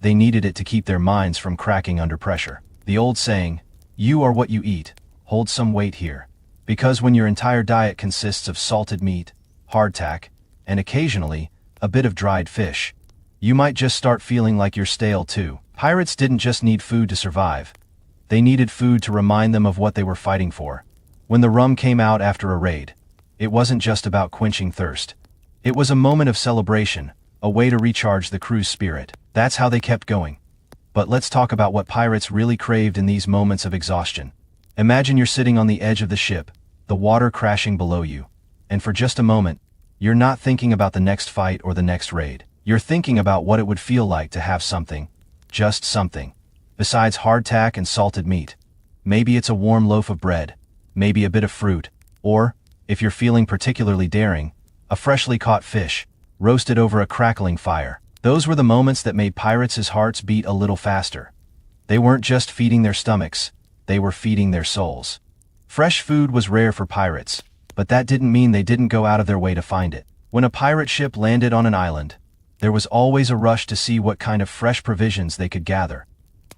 They needed it to keep their minds from cracking under pressure. The old saying, "You are what you eat," holds some weight here. Because when your entire diet consists of salted meat, hardtack, and occasionally, a bit of dried fish, you might just start feeling like you're stale too. Pirates didn't just need food to survive. They needed food to remind them of what they were fighting for. When the rum came out after a raid, it wasn't just about quenching thirst. It was a moment of celebration, a way to recharge the crew's spirit. That's how they kept going. But let's talk about what pirates really craved in these moments of exhaustion. Imagine you're sitting on the edge of the ship, the water crashing below you, and for just a moment, you're not thinking about the next fight or the next raid. You're thinking about what it would feel like to have something, just something, besides hardtack and salted meat. Maybe it's a warm loaf of bread, maybe a bit of fruit, or, if you're feeling particularly daring, a freshly caught fish, roasted over a crackling fire. Those were the moments that made pirates' hearts beat a little faster. They weren't just feeding their stomachs, they were feeding their souls. Fresh food was rare for pirates, but that didn't mean they didn't go out of their way to find it. When a pirate ship landed on an island, there was always a rush to see what kind of fresh provisions they could gather.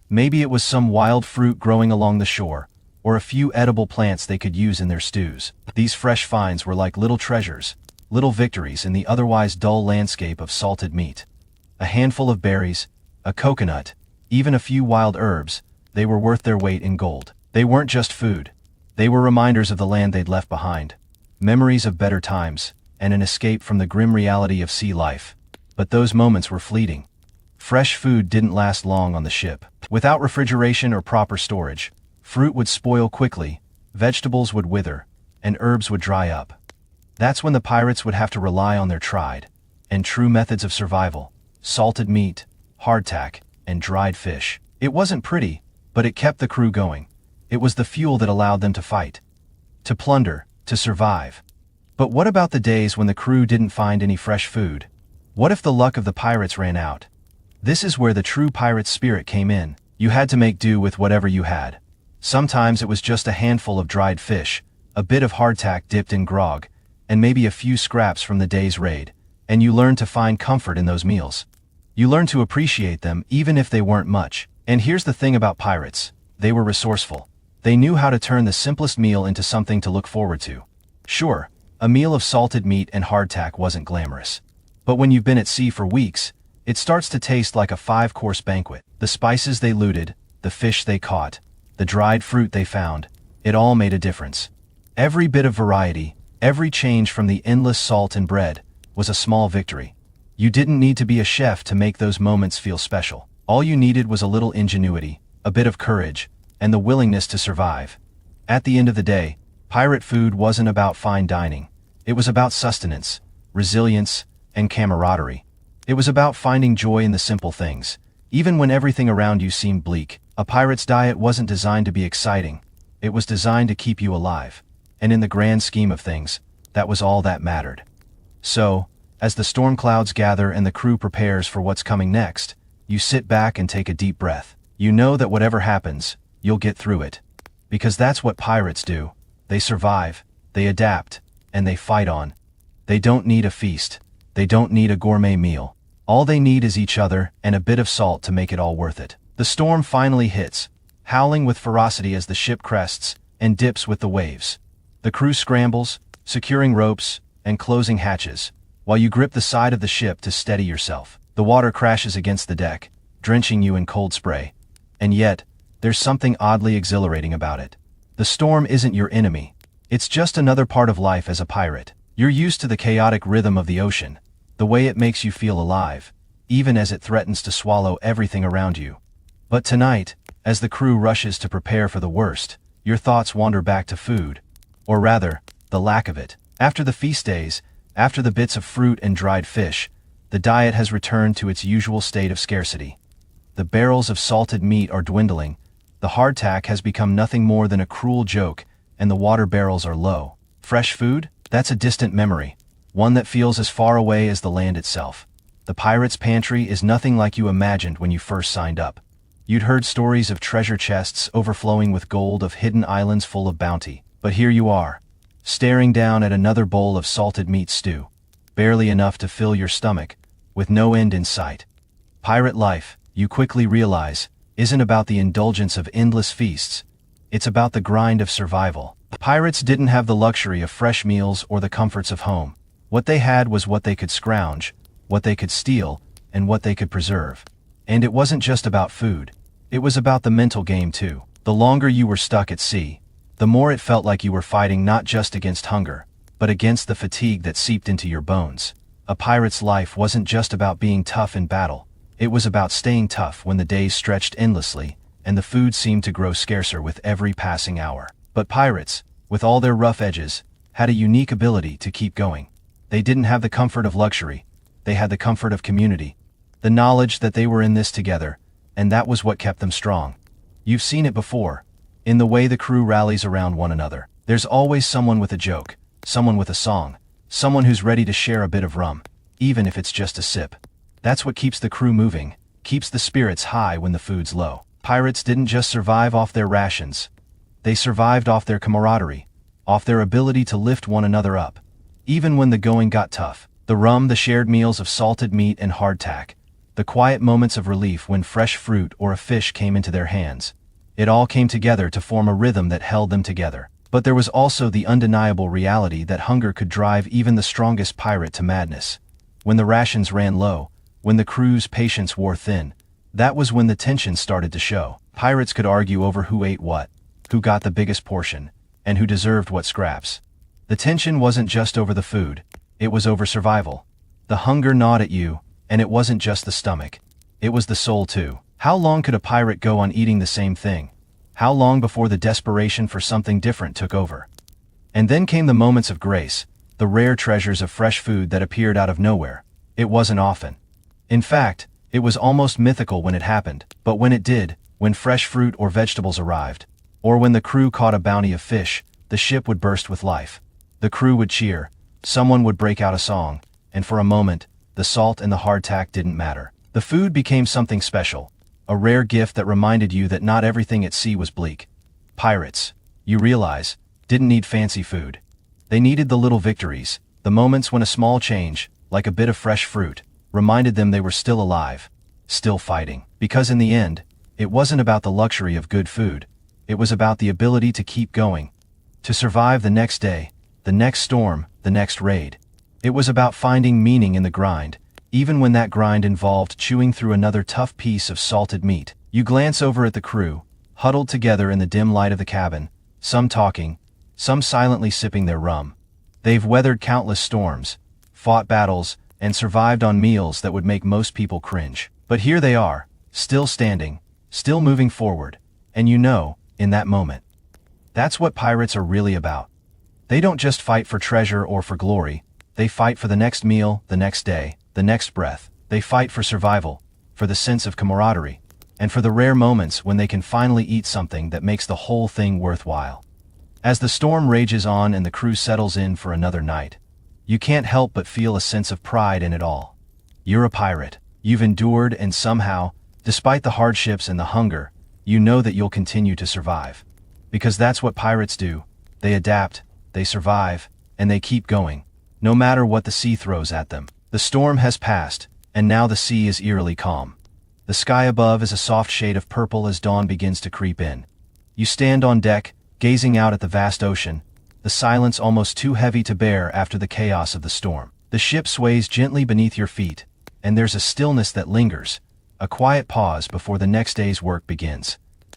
Maybe it was some wild fruit growing along the shore, or a few edible plants they could use in their stews. These fresh finds were like little treasures, little victories in the otherwise dull landscape of salted meat. A handful of berries, a coconut, even a few wild herbs, they were worth their weight in gold. They weren't just food. They were reminders of the land they'd left behind, memories of better times, and an escape from the grim reality of sea life. But those moments were fleeting. Fresh food didn't last long on the ship. Without refrigeration or proper storage, fruit would spoil quickly, vegetables would wither, and herbs would dry up. That's when the pirates would have to rely on their tried and true methods of survival: salted meat, hardtack, and dried fish. It wasn't pretty, but it kept the crew going. It was the fuel that allowed them to fight, to plunder, to survive. But what about the days when the crew didn't find any fresh food? What if the luck of the pirates ran out? This is where the true pirate spirit came in. You had to make do with whatever you had. Sometimes it was just a handful of dried fish, a bit of hardtack dipped in grog, and maybe a few scraps from the day's raid, and you learned to find comfort in those meals. You learned to appreciate them even if they weren't much. And here's the thing about pirates: they were resourceful. They knew how to turn the simplest meal into something to look forward to. Sure, a meal of salted meat and hardtack wasn't glamorous. But when you've been at sea for weeks, it starts to taste like a 5-course banquet. The spices they looted, the fish they caught, the dried fruit they found, it all made a difference. Every bit of variety, every change from the endless salt and bread, was a small victory. You didn't need to be a chef to make those moments feel special. All you needed was a little ingenuity, a bit of courage, and the willingness to survive. At the end of the day, pirate food wasn't about fine dining. It was about sustenance, resilience, and camaraderie. It was about finding joy in the simple things. Even when everything around you seemed bleak, a pirate's diet wasn't designed to be exciting. It was designed to keep you alive. And in the grand scheme of things, that was all that mattered. So, as the storm clouds gather and the crew prepares for what's coming next, you sit back and take a deep breath. You know that whatever happens, you'll get through it. Because that's what pirates do. They survive, they adapt, and they fight on. They don't need a feast. They don't need a gourmet meal. All they need is each other and a bit of salt to make it all worth it. The storm finally hits, howling with ferocity as the ship crests and dips with the waves. The crew scrambles, securing ropes and closing hatches, while you grip the side of the ship to steady yourself. The water crashes against the deck, drenching you in cold spray. And yet, there's something oddly exhilarating about it. The storm isn't your enemy. It's just another part of life as a pirate. You're used to the chaotic rhythm of the ocean, the way it makes you feel alive, even as it threatens to swallow everything around you. But tonight, as the crew rushes to prepare for the worst, your thoughts wander back to food. Or rather, the lack of it. After the feast days, after the bits of fruit and dried fish, the diet has returned to its usual state of scarcity. The barrels of salted meat are dwindling, the hardtack has become nothing more than a cruel joke, and the water barrels are low. Fresh food? That's a distant memory, one that feels as far away as the land itself. The pirate's pantry is nothing like you imagined when you first signed up. You'd heard stories of treasure chests overflowing with gold, of hidden islands full of bounty. But here you are, staring down at another bowl of salted meat stew, barely enough to fill your stomach, with no end in sight. Pirate life, you quickly realize, isn't about the indulgence of endless feasts. It's about the grind of survival. Pirates didn't have the luxury of fresh meals or the comforts of home. What they had was what they could scrounge, what they could steal, and what they could preserve. And it wasn't just about food. It was about the mental game too. The longer you were stuck at sea, the more it felt like you were fighting not just against hunger, but against the fatigue that seeped into your bones. A pirate's life wasn't just about being tough in battle. It was about staying tough when the days stretched endlessly, and the food seemed to grow scarcer with every passing hour. But pirates, with all their rough edges, had a unique ability to keep going. They didn't have the comfort of luxury. They had the comfort of community. The knowledge that they were in this together, and that was what kept them strong. You've seen it before, in the way the crew rallies around one another. There's always someone with a joke, someone with a song, someone who's ready to share a bit of rum, even if it's just a sip. That's what keeps the crew moving, keeps the spirits high when the food's low. Pirates didn't just survive off their rations. They survived off their camaraderie, off their ability to lift one another up. Even when the going got tough, the rum, the shared meals of salted meat and hardtack, the quiet moments of relief when fresh fruit or a fish came into their hands. It all came together to form a rhythm that held them together. But there was also the undeniable reality that hunger could drive even the strongest pirate to madness. When the rations ran low, when the crew's patience wore thin, that was when the tension started to show. Pirates could argue over who ate what, who got the biggest portion, and who deserved what scraps. The tension wasn't just over the food, it was over survival. The hunger gnawed at you, and it wasn't just the stomach. It was the soul too. How long could a pirate go on eating the same thing? How long before the desperation for something different took over? And then came the moments of grace, the rare treasures of fresh food that appeared out of nowhere. It wasn't often. In fact, it was almost mythical when it happened, but when it did, when fresh fruit or vegetables arrived, or when the crew caught a bounty of fish, the ship would burst with life. The crew would cheer, someone would break out a song, and for a moment, the salt and the hardtack didn't matter. The food became something special, a rare gift that reminded you that not everything at sea was bleak. Pirates, you realize, didn't need fancy food. They needed the little victories, the moments when a small change, like a bit of fresh fruit, reminded them they were still alive, still fighting. Because in the end, it wasn't about the luxury of good food. It was about the ability to keep going, to survive the next day, the next storm, the next raid. It was about finding meaning in the grind, even when that grind involved chewing through another tough piece of salted meat. You glance over at the crew, huddled together in the dim light of the cabin, some talking, some silently sipping their rum. They've weathered countless storms, fought battles, and survived on meals that would make most people cringe. But here they are, still standing, still moving forward, and you know, in that moment, that's what pirates are really about. They don't just fight for treasure or for glory, they fight for the next meal, the next day, the next breath. They fight for survival, for the sense of camaraderie, and for the rare moments when they can finally eat something that makes the whole thing worthwhile. As the storm rages on and the crew settles in for another night, you can't help but feel a sense of pride in it all. You're a pirate. You've endured, and somehow, despite the hardships and the hunger, you know that you'll continue to survive. Because that's what pirates do. They adapt, they survive, and they keep going, no matter what the sea throws at them. The storm has passed, and now the sea is eerily calm. The sky above is a soft shade of purple as dawn begins to creep in. You stand on deck, gazing out at the vast ocean, the silence almost too heavy to bear after the chaos of the storm. The ship sways gently beneath your feet, and there's a stillness that lingers, a quiet pause before the next day's work begins.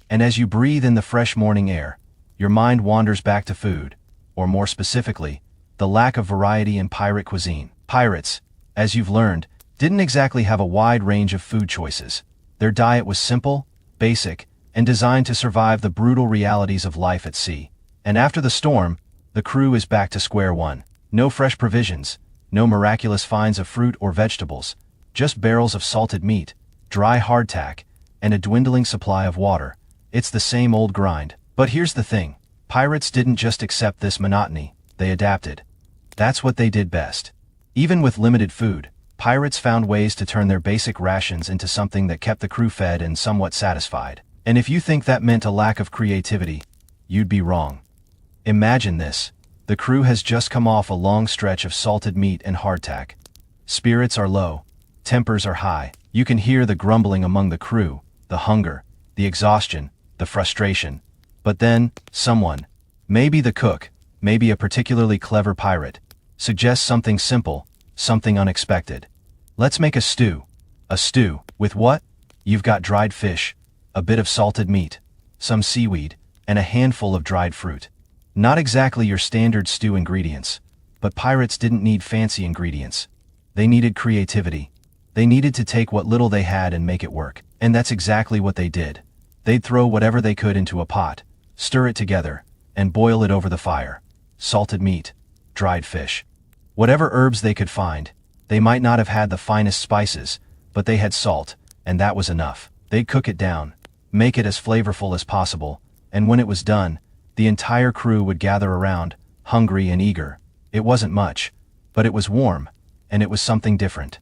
And as you breathe in the fresh morning air, your mind wanders back to food, or more specifically, the lack of variety in pirate cuisine. Pirates, as you've learned, didn't exactly have a wide range of food choices. Their diet was simple, basic, and designed to survive the brutal realities of life at sea. And after the storm, the crew is back to square one. No fresh provisions, no miraculous finds of fruit or vegetables, just barrels of salted meat, dry hardtack, and a dwindling supply of water. It's the same old grind. But here's the thing. Pirates didn't just accept this monotony, they adapted. That's what they did best. Even with limited food, pirates found ways to turn their basic rations into something that kept the crew fed and somewhat satisfied. And if you think that meant a lack of creativity, you'd be wrong. Imagine this. The crew has just come off a long stretch of salted meat and hardtack. Spirits are low. Tempers are high. You can hear the grumbling among the crew, the hunger, the exhaustion, the frustration. But then, someone, maybe the cook, maybe a particularly clever pirate, suggests something simple, something unexpected. Let's make a stew. A stew. With what? You've got dried fish, a bit of salted meat, some seaweed, and a handful of dried fruit. Not exactly your standard stew ingredients, but pirates didn't need fancy ingredients. They needed creativity. They needed to take what little they had and make it work. And that's exactly what they did. They'd throw whatever they could into a pot, stir it together, and boil it over the fire. Salted meat, dried fish. Whatever herbs they could find. They might not have had the finest spices, but they had salt, and that was enough. They'd cook it down, make it as flavorful as possible, and when it was done, the entire crew would gather around, hungry and eager. It wasn't much, but it was warm, and it was something different.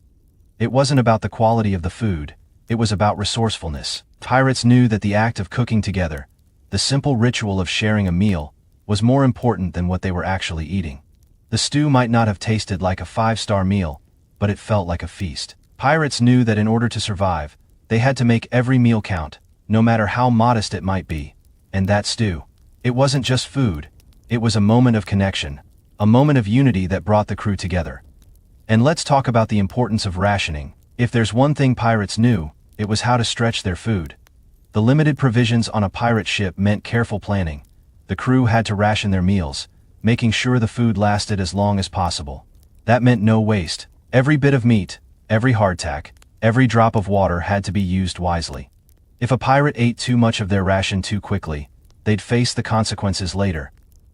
It wasn't about the quality of the food, it was about resourcefulness. Pirates knew that the act of cooking together, the simple ritual of sharing a meal, was more important than what they were actually eating. The stew might not have tasted like a 5-star meal, but it felt like a feast. Pirates knew that in order to survive, they had to make every meal count, no matter how modest it might be. And that stew, it wasn't just food, it was a moment of connection, a moment of unity that brought the crew together. And let's talk about the importance of rationing. If there's one thing pirates knew, it was how to stretch their food. The limited provisions on a pirate ship meant careful planning. The crew had to ration their meals, making sure the food lasted as long as possible. That meant no waste. Every bit of meat, every hardtack, every drop of water had to be used wisely. If a pirate ate too much of their ration too quickly, they'd face the consequences later.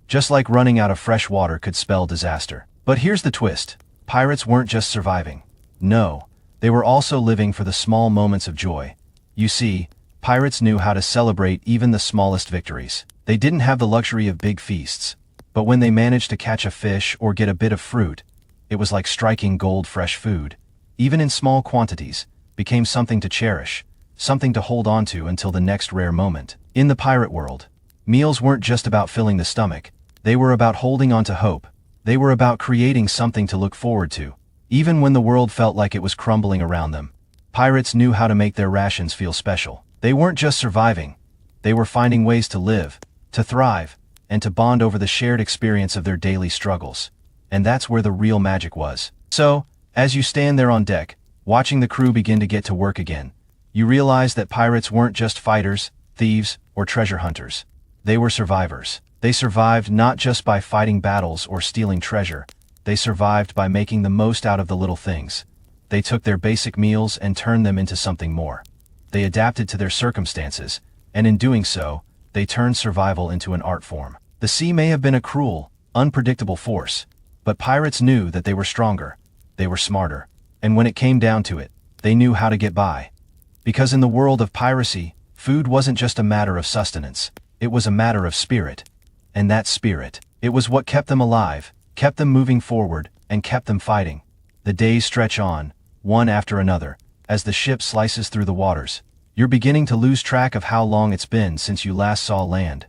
Just like running out of fresh water could spell disaster. But here's the twist. Pirates weren't just surviving. No, they were also living for the small moments of joy. You see, pirates knew how to celebrate even the smallest victories. They didn't have the luxury of big feasts, but when they managed to catch a fish or get a bit of fruit, it was like striking gold. Fresh food, even in small quantities, became something to cherish, something to hold on to until the next rare moment. In the pirate world, meals weren't just about filling the stomach, they were about holding on to hope. They were about creating something to look forward to. Even when the world felt like it was crumbling around them, pirates knew how to make their rations feel special. They weren't just surviving, they were finding ways to live, to thrive, and to bond over the shared experience of their daily struggles. And that's where the real magic was. So, as you stand there on deck, watching the crew begin to get to work again, you realize that pirates weren't just fighters, thieves, or treasure hunters. They were survivors. They survived not just by fighting battles or stealing treasure, they survived by making the most out of the little things. They took their basic meals and turned them into something more. They adapted to their circumstances, and in doing so, they turned survival into an art form. The sea may have been a cruel, unpredictable force, but pirates knew that they were stronger, they were smarter, and when it came down to it, they knew how to get by. Because in the world of piracy, food wasn't just a matter of sustenance, it was a matter of spirit. And that spirit, it was what kept them alive, kept them moving forward, and kept them fighting. The days stretch on, one after another, as the ship slices through the waters. You're beginning to lose track of how long it's been since you last saw land.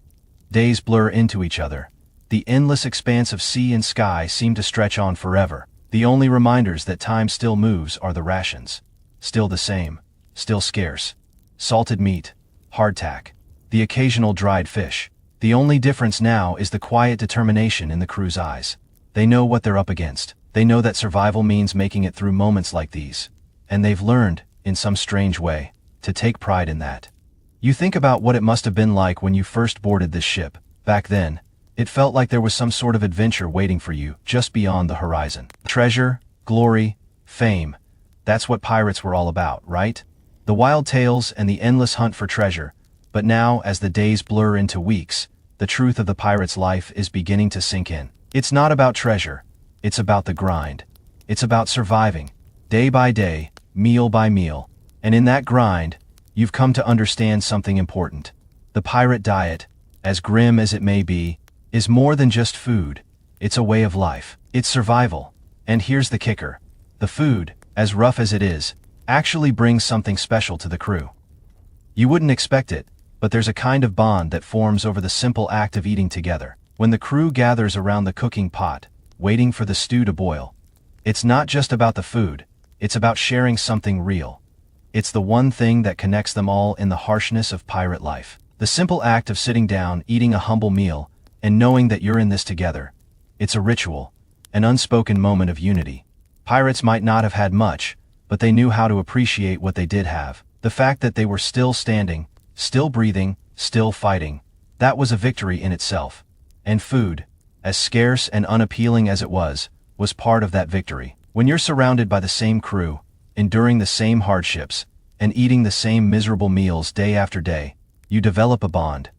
Days blur into each other. The endless expanse of sea and sky seem to stretch on forever. The only reminders that time still moves are the rations. Still the same, still scarce. Salted meat, hardtack, the occasional dried fish. The only difference now is the quiet determination in the crew's eyes. They know what they're up against. They know that survival means making it through moments like these. And they've learned, in some strange way, to take pride in that. You think about what it must have been like when you first boarded this ship. Back then, it felt like there was some sort of adventure waiting for you just beyond the horizon. Treasure, glory, fame. That's what pirates were all about, right? The wild tales and the endless hunt for treasure. But now, as the days blur into weeks, the truth of the pirate's life is beginning to sink in. It's not about treasure. It's about the grind. It's about surviving, day by day, meal by meal. And in that grind, you've come to understand something important. The pirate diet, as grim as it may be, is more than just food. It's a way of life. It's survival. And here's the kicker. The food, as rough as it is, actually brings something special to the crew. You wouldn't expect it, but there's a kind of bond that forms over the simple act of eating together. When the crew gathers around the cooking pot, waiting for the stew to boil, it's not just about the food, it's about sharing something real. It's the one thing that connects them all in the harshness of pirate life. The simple act of sitting down, eating a humble meal, and knowing that you're in this together. It's a ritual, an unspoken moment of unity. Pirates might not have had much, but they knew how to appreciate what they did have. The fact that they were still standing, still breathing, still fighting, that was a victory in itself. And food, as scarce and unappealing as it was part of that victory. When you're surrounded by the same crew, enduring the same hardships, and eating the same miserable meals day after day, you develop a bond.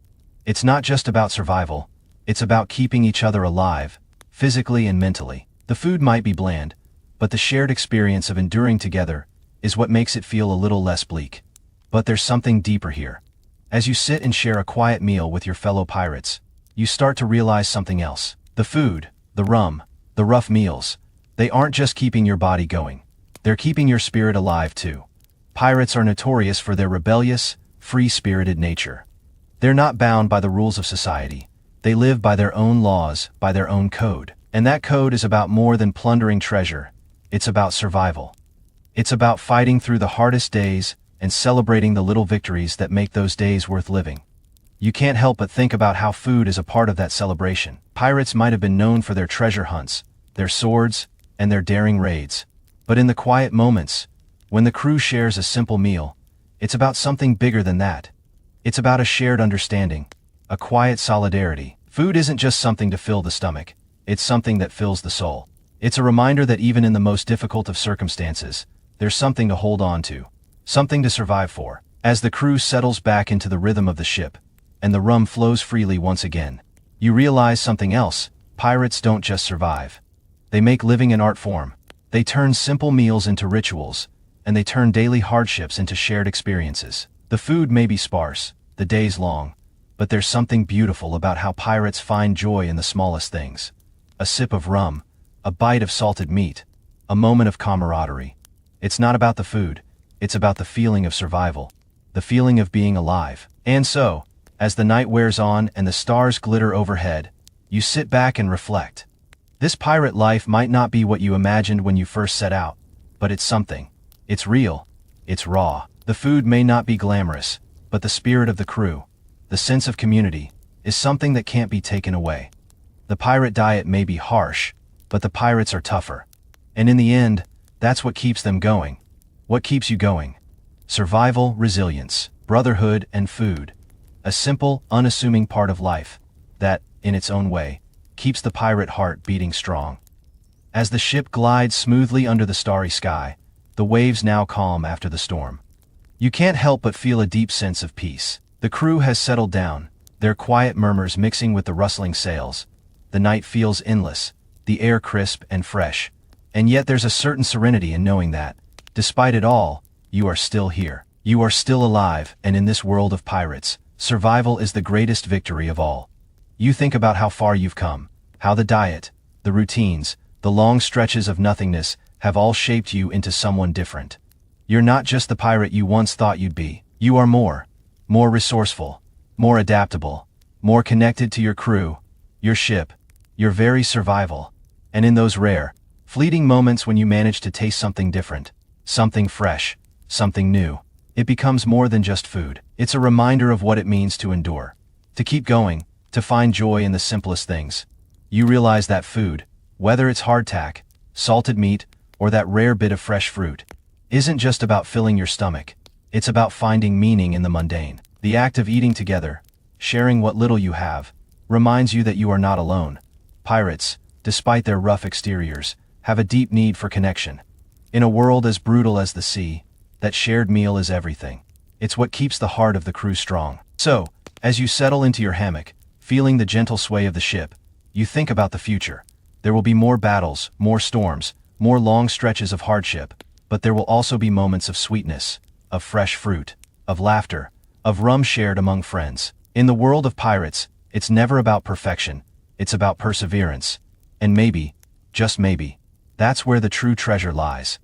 It's not just about survival, it's about keeping each other alive, physically and mentally. The food might be bland, but the shared experience of enduring together is what makes it feel a little less bleak. But there's something deeper here. As you sit and share a quiet meal with your fellow pirates, you start to realize something else. The food, the rum, the rough meals, they aren't just keeping your body going. They're keeping your spirit alive too. Pirates are notorious for their rebellious, free-spirited nature. They're not bound by the rules of society. They live by their own laws, by their own code. And that code is about more than plundering treasure. It's about survival. It's about fighting through the hardest days and celebrating the little victories that make those days worth living. You can't help but think about how food is a part of that celebration. Pirates might have been known for their treasure hunts, their swords, and their daring raids. But in the quiet moments, when the crew shares a simple meal, it's about something bigger than that. It's about a shared understanding, a quiet solidarity. Food isn't just something to fill the stomach, it's something that fills the soul. It's a reminder that even in the most difficult of circumstances, there's something to hold on to, something to survive for. As the crew settles back into the rhythm of the ship, and the rum flows freely once again, you realize something else. Pirates don't just survive. They make living an art form. They turn simple meals into rituals, and they turn daily hardships into shared experiences. The food may be sparse, the days long, but there's something beautiful about how pirates find joy in the smallest things. A sip of rum, a bite of salted meat, a moment of camaraderie. It's not about the food, it's about the feeling of survival, the feeling of being alive. And so, as the night wears on and the stars glitter overhead, you sit back and reflect. This pirate life might not be what you imagined when you first set out, but it's something. It's real. It's raw. The food may not be glamorous, but the spirit of the crew, the sense of community, is something that can't be taken away. The pirate diet may be harsh, but the pirates are tougher. And in the end, that's what keeps them going. What keeps you going? Survival, resilience, brotherhood, and food. A simple, unassuming part of life that, in its own way, keeps the pirate heart beating strong. As the ship glides smoothly under the starry sky, the waves now calm after the storm, you can't help but feel a deep sense of peace. The crew has settled down, their quiet murmurs mixing with the rustling sails. The night feels endless, the air crisp and fresh, and yet there's a certain serenity in knowing that, despite it all, you are still here. You are still alive, and in this world of pirates, survival is the greatest victory of all. You think about how far you've come, how the diet, the routines, the long stretches of nothingness have all shaped you into someone different. You're not just the pirate you once thought you'd be. You are more resourceful, more adaptable, more connected to your crew, your ship, your very survival. And in those rare, fleeting moments when you manage to taste something different, something fresh, something new, it becomes more than just food. It's a reminder of what it means to endure, to keep going, to find joy in the simplest things. You realize that food, whether it's hardtack, salted meat, or that rare bit of fresh fruit, isn't just about filling your stomach. It's about finding meaning in the mundane. The act of eating together, sharing what little you have, reminds you that you are not alone. Pirates, despite their rough exteriors, have a deep need for connection. In a world as brutal as the sea, that shared meal is everything. It's what keeps the heart of the crew strong. So, as you settle into your hammock, feeling the gentle sway of the ship, you think about the future. There will be more battles, more storms, more long stretches of hardship, but there will also be moments of sweetness, of fresh fruit, of laughter, of rum shared among friends. In the world of pirates, it's never about perfection, it's about perseverance. And maybe, just maybe, that's where the true treasure lies.